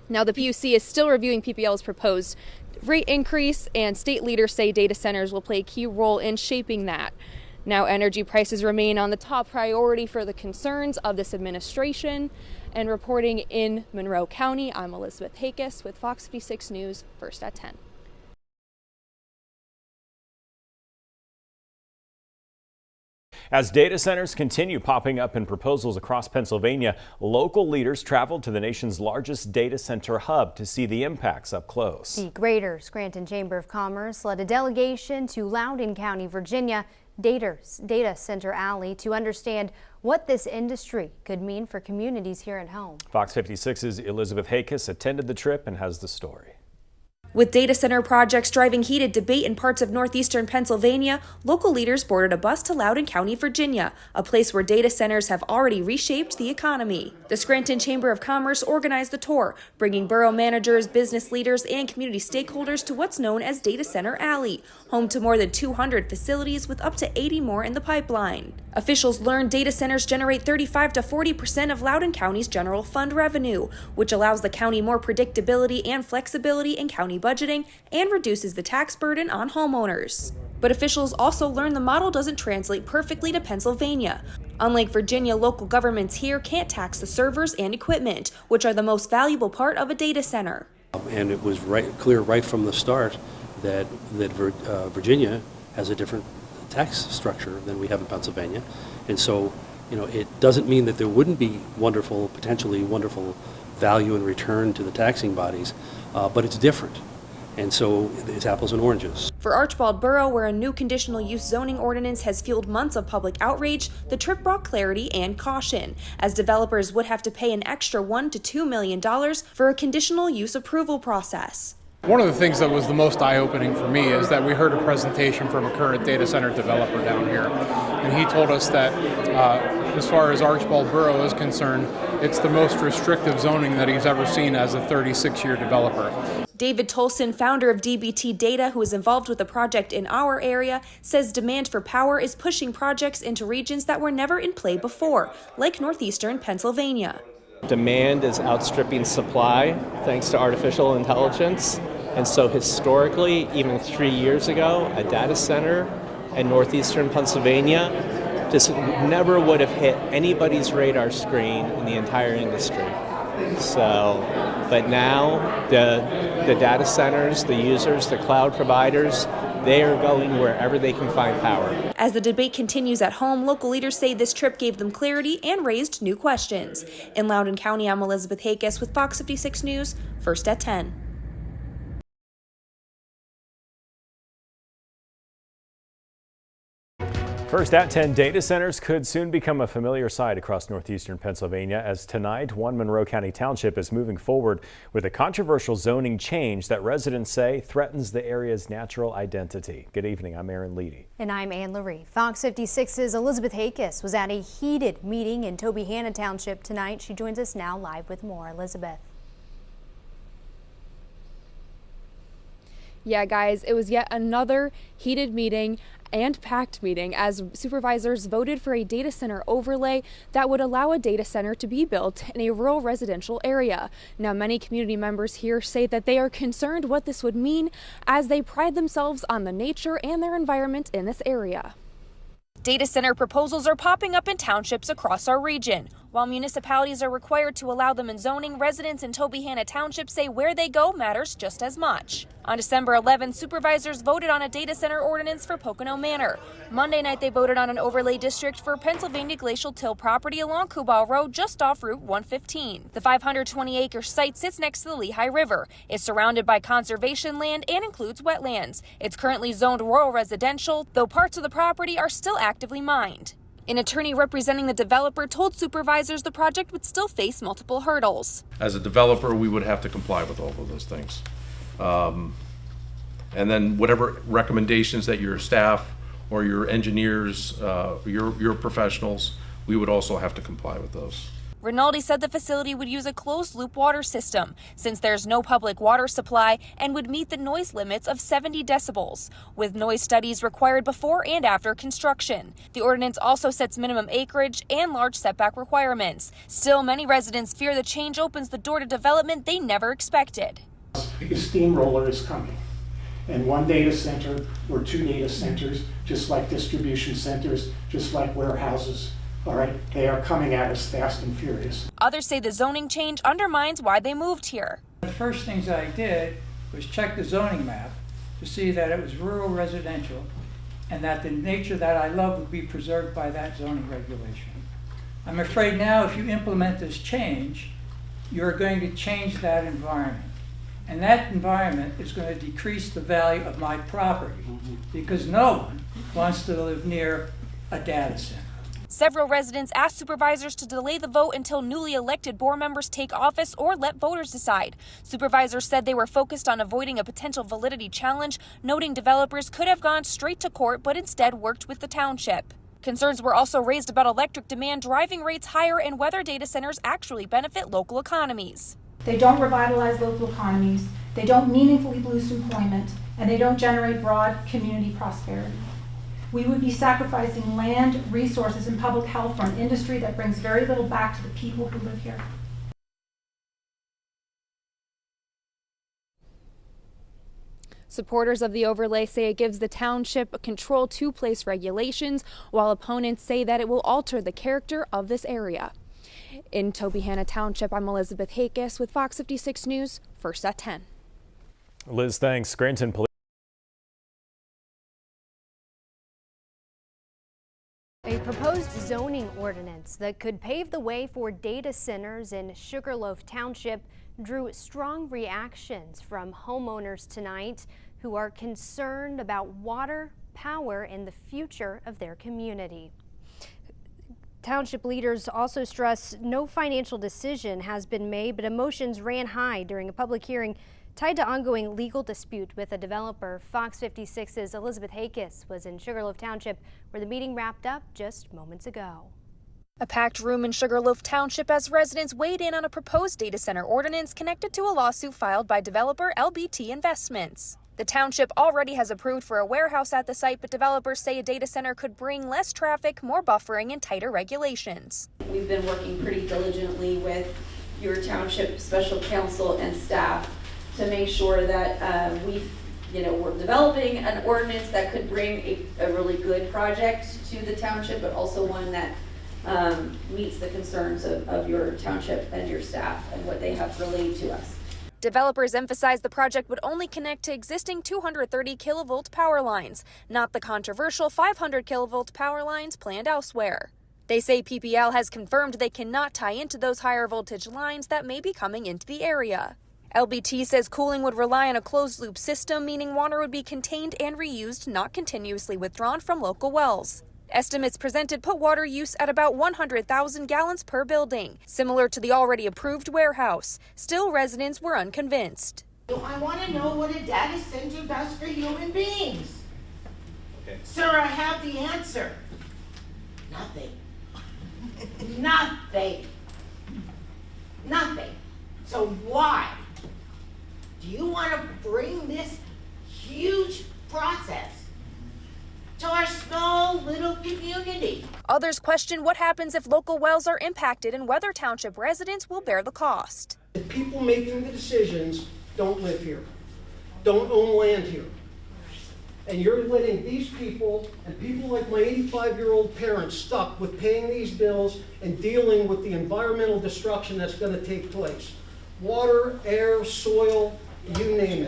Now, the PUC is still reviewing PPL's proposed rate increase, and state leaders say data centers will play a key role in shaping that. Now, energy prices remain on the top priority for the concerns of this administration. And reporting in Monroe County, I'm Elizabeth Hakes with Fox 56 News, First at 10. As data centers continue popping up in proposals across Pennsylvania, local leaders traveled to the nation's largest data center hub to see the impacts up close. The Greater Scranton Chamber of Commerce led a delegation to Loudoun County, Virginia, Data Center Alley to understand what this industry could mean for communities here at home. Fox 56's Elizabeth Hakes attended the trip and has the story. With data center projects driving heated debate in parts of northeastern Pennsylvania, local leaders boarded a bus to Loudoun County, Virginia, a place where data centers have already reshaped the economy. The Scranton Chamber of Commerce organized the tour, bringing borough managers, business leaders, and community stakeholders to what's known as Data Center Alley, home to more than 200 facilities with up to 80 more in the pipeline. Officials learned data centers generate 35 to 40% of Loudoun County's general fund revenue, which allows the county more predictability and flexibility in county budgeting and reduces the tax burden on homeowners. But officials also learned the model doesn't translate perfectly to Pennsylvania. Unlike Virginia, local governments here can't tax the servers and equipment, which are the most valuable part of a data center. And it was clear right from the start that Virginia has a different tax structure than we have in Pennsylvania. And so it doesn't mean that there wouldn't be potentially wonderful value in return to the taxing bodies, but it's different. And so it's apples and oranges. For Archbald Borough, where a new conditional use zoning ordinance has fueled months of public outrage, the trip brought clarity and caution, as developers would have to pay an extra $1 to $2 million for a conditional use approval process. One of the things that was the most eye-opening for me is that we heard a presentation from a current data center developer down here, and he told us that as far as Archbald Borough is concerned, it's the most restrictive zoning that he's ever seen as a 36-year developer. David Tolson, founder of DBT Data, who is involved with the project in our area, says demand for power is pushing projects into regions that were never in play before, like Northeastern Pennsylvania. Demand is outstripping supply thanks to artificial intelligence. And so historically, even 3 years ago, a data center in Northeastern Pennsylvania just never would have hit anybody's radar screen in the entire industry. But now the data centers, the users, the cloud providers, they are going wherever they can find power. As the debate continues at home, local leaders say this trip gave them clarity and raised new questions. In Loudoun County, I'm Elizabeth Hakes with Fox 56 News, First at 10. First at 10, data centers could soon become a familiar sight across northeastern Pennsylvania, as tonight one Monroe County Township is moving forward with a controversial zoning change that residents say threatens the area's natural identity. Good evening, I'm Aaron Leedy. And I'm Ann Laree. Fox 56's Elizabeth Hakes was at a heated meeting in Tobyhanna Township tonight. She joins us now live with more. Elizabeth. Yeah, guys, it was yet another heated meeting and packed meeting as supervisors voted for a data center overlay that would allow a data center to be built in a rural residential area. Now, many community members here say that they are concerned what this would mean as they pride themselves on the nature and their environment in this area. Data center proposals are popping up in townships across our region. While municipalities are required to allow them in zoning, residents in Tobyhanna Township say where they go matters just as much. On December 11th, supervisors voted on a data center ordinance for Pocono Manor. Monday night, they voted on an overlay district for Pennsylvania Glacial Till property along Kubal Road just off Route 115. The 520-acre site sits next to the Lehigh River. It's surrounded by conservation land and includes wetlands. It's currently zoned rural residential, though parts of the property are still actively mined. An attorney representing the developer told supervisors the project would still face multiple hurdles. As a developer, we would have to comply with all of those things. And then whatever recommendations that your staff or your engineers, your professionals, we would also have to comply with those. Rinaldi said the facility would use a closed-loop water system since there's no public water supply and would meet the noise limits of 70 decibels, with noise studies required before and after construction. The ordinance also sets minimum acreage and large setback requirements. Still, many residents fear the change opens the door to development they never expected. A steamroller is coming, and one data center or two data centers, just like distribution centers, just like warehouses, all right, they are coming at us fast and furious. Others say the zoning change undermines why they moved here. The first things I did was check the zoning map to see that it was rural residential and that the nature that I love would be preserved by that zoning regulation. I'm afraid now if you implement this change, you're going to change that environment. And that environment is going to decrease the value of my property because no one wants to live near a data center. Several residents asked supervisors to delay the vote until newly elected board members take office or let voters decide. Supervisors said they were focused on avoiding a potential validity challenge, noting developers could have gone straight to court but instead worked with the township. Concerns were also raised about electric demand driving rates higher and whether data centers actually benefit local economies. They don't revitalize local economies, they don't meaningfully boost employment, and they don't generate broad community prosperity. We would be sacrificing land, resources, and public health for an industry that brings very little back to the people who live here. Supporters of the overlay say it gives the township control to place regulations, while opponents say that it will alter the character of this area. In Tobyhanna Township, I'm Elizabeth Hakes with Fox 56 News, First at 10. Liz, thanks. Scranton Police. A proposed proposed zoning ordinance that could pave the way for data centers in Sugarloaf Township drew strong reactions from homeowners tonight who are concerned about water, power, and the future of their community. Township leaders also stress no financial decision has been made, but emotions ran high during a public hearing tied to ongoing legal dispute with a developer. Fox 56's Elizabeth Hakis was in Sugarloaf Township, where the meeting wrapped up just moments ago. A packed room in Sugarloaf Township as residents weighed in on a proposed data center ordinance connected to a lawsuit filed by developer LBT Investments. The township already has approved for a warehouse at the site, but developers say a data center could bring less traffic, more buffering, and tighter regulations. We've been working pretty diligently with your township special counsel and staff to make sure that we're developing an ordinance that could bring a really good project to the township, but also one that meets the concerns of your township and your staff and what they have relayed to us. Developers emphasize the project would only connect to existing 230 kilovolt power lines, not the controversial 500 kilovolt power lines planned elsewhere. They say PPL has confirmed they cannot tie into those higher voltage lines that may be coming into the area. LBT says cooling would rely on a closed-loop system, meaning water would be contained and reused, not continuously withdrawn from local wells. Estimates presented put water use at about 100,000 gallons per building, similar to the already approved warehouse. Still, residents were unconvinced. I want to know what a data center does for human beings. Okay. Sir, I have the answer. Nothing. Nothing. Nothing. So why do you want to bring this huge process to our small little community? Others question what happens if local wells are impacted and whether township residents will bear the cost. The people making the decisions don't live here, don't own land here. And you're letting these people and people like my 85-year-old parents stuck with paying these bills and dealing with the environmental destruction that's going to take place. Water, air, soil, you name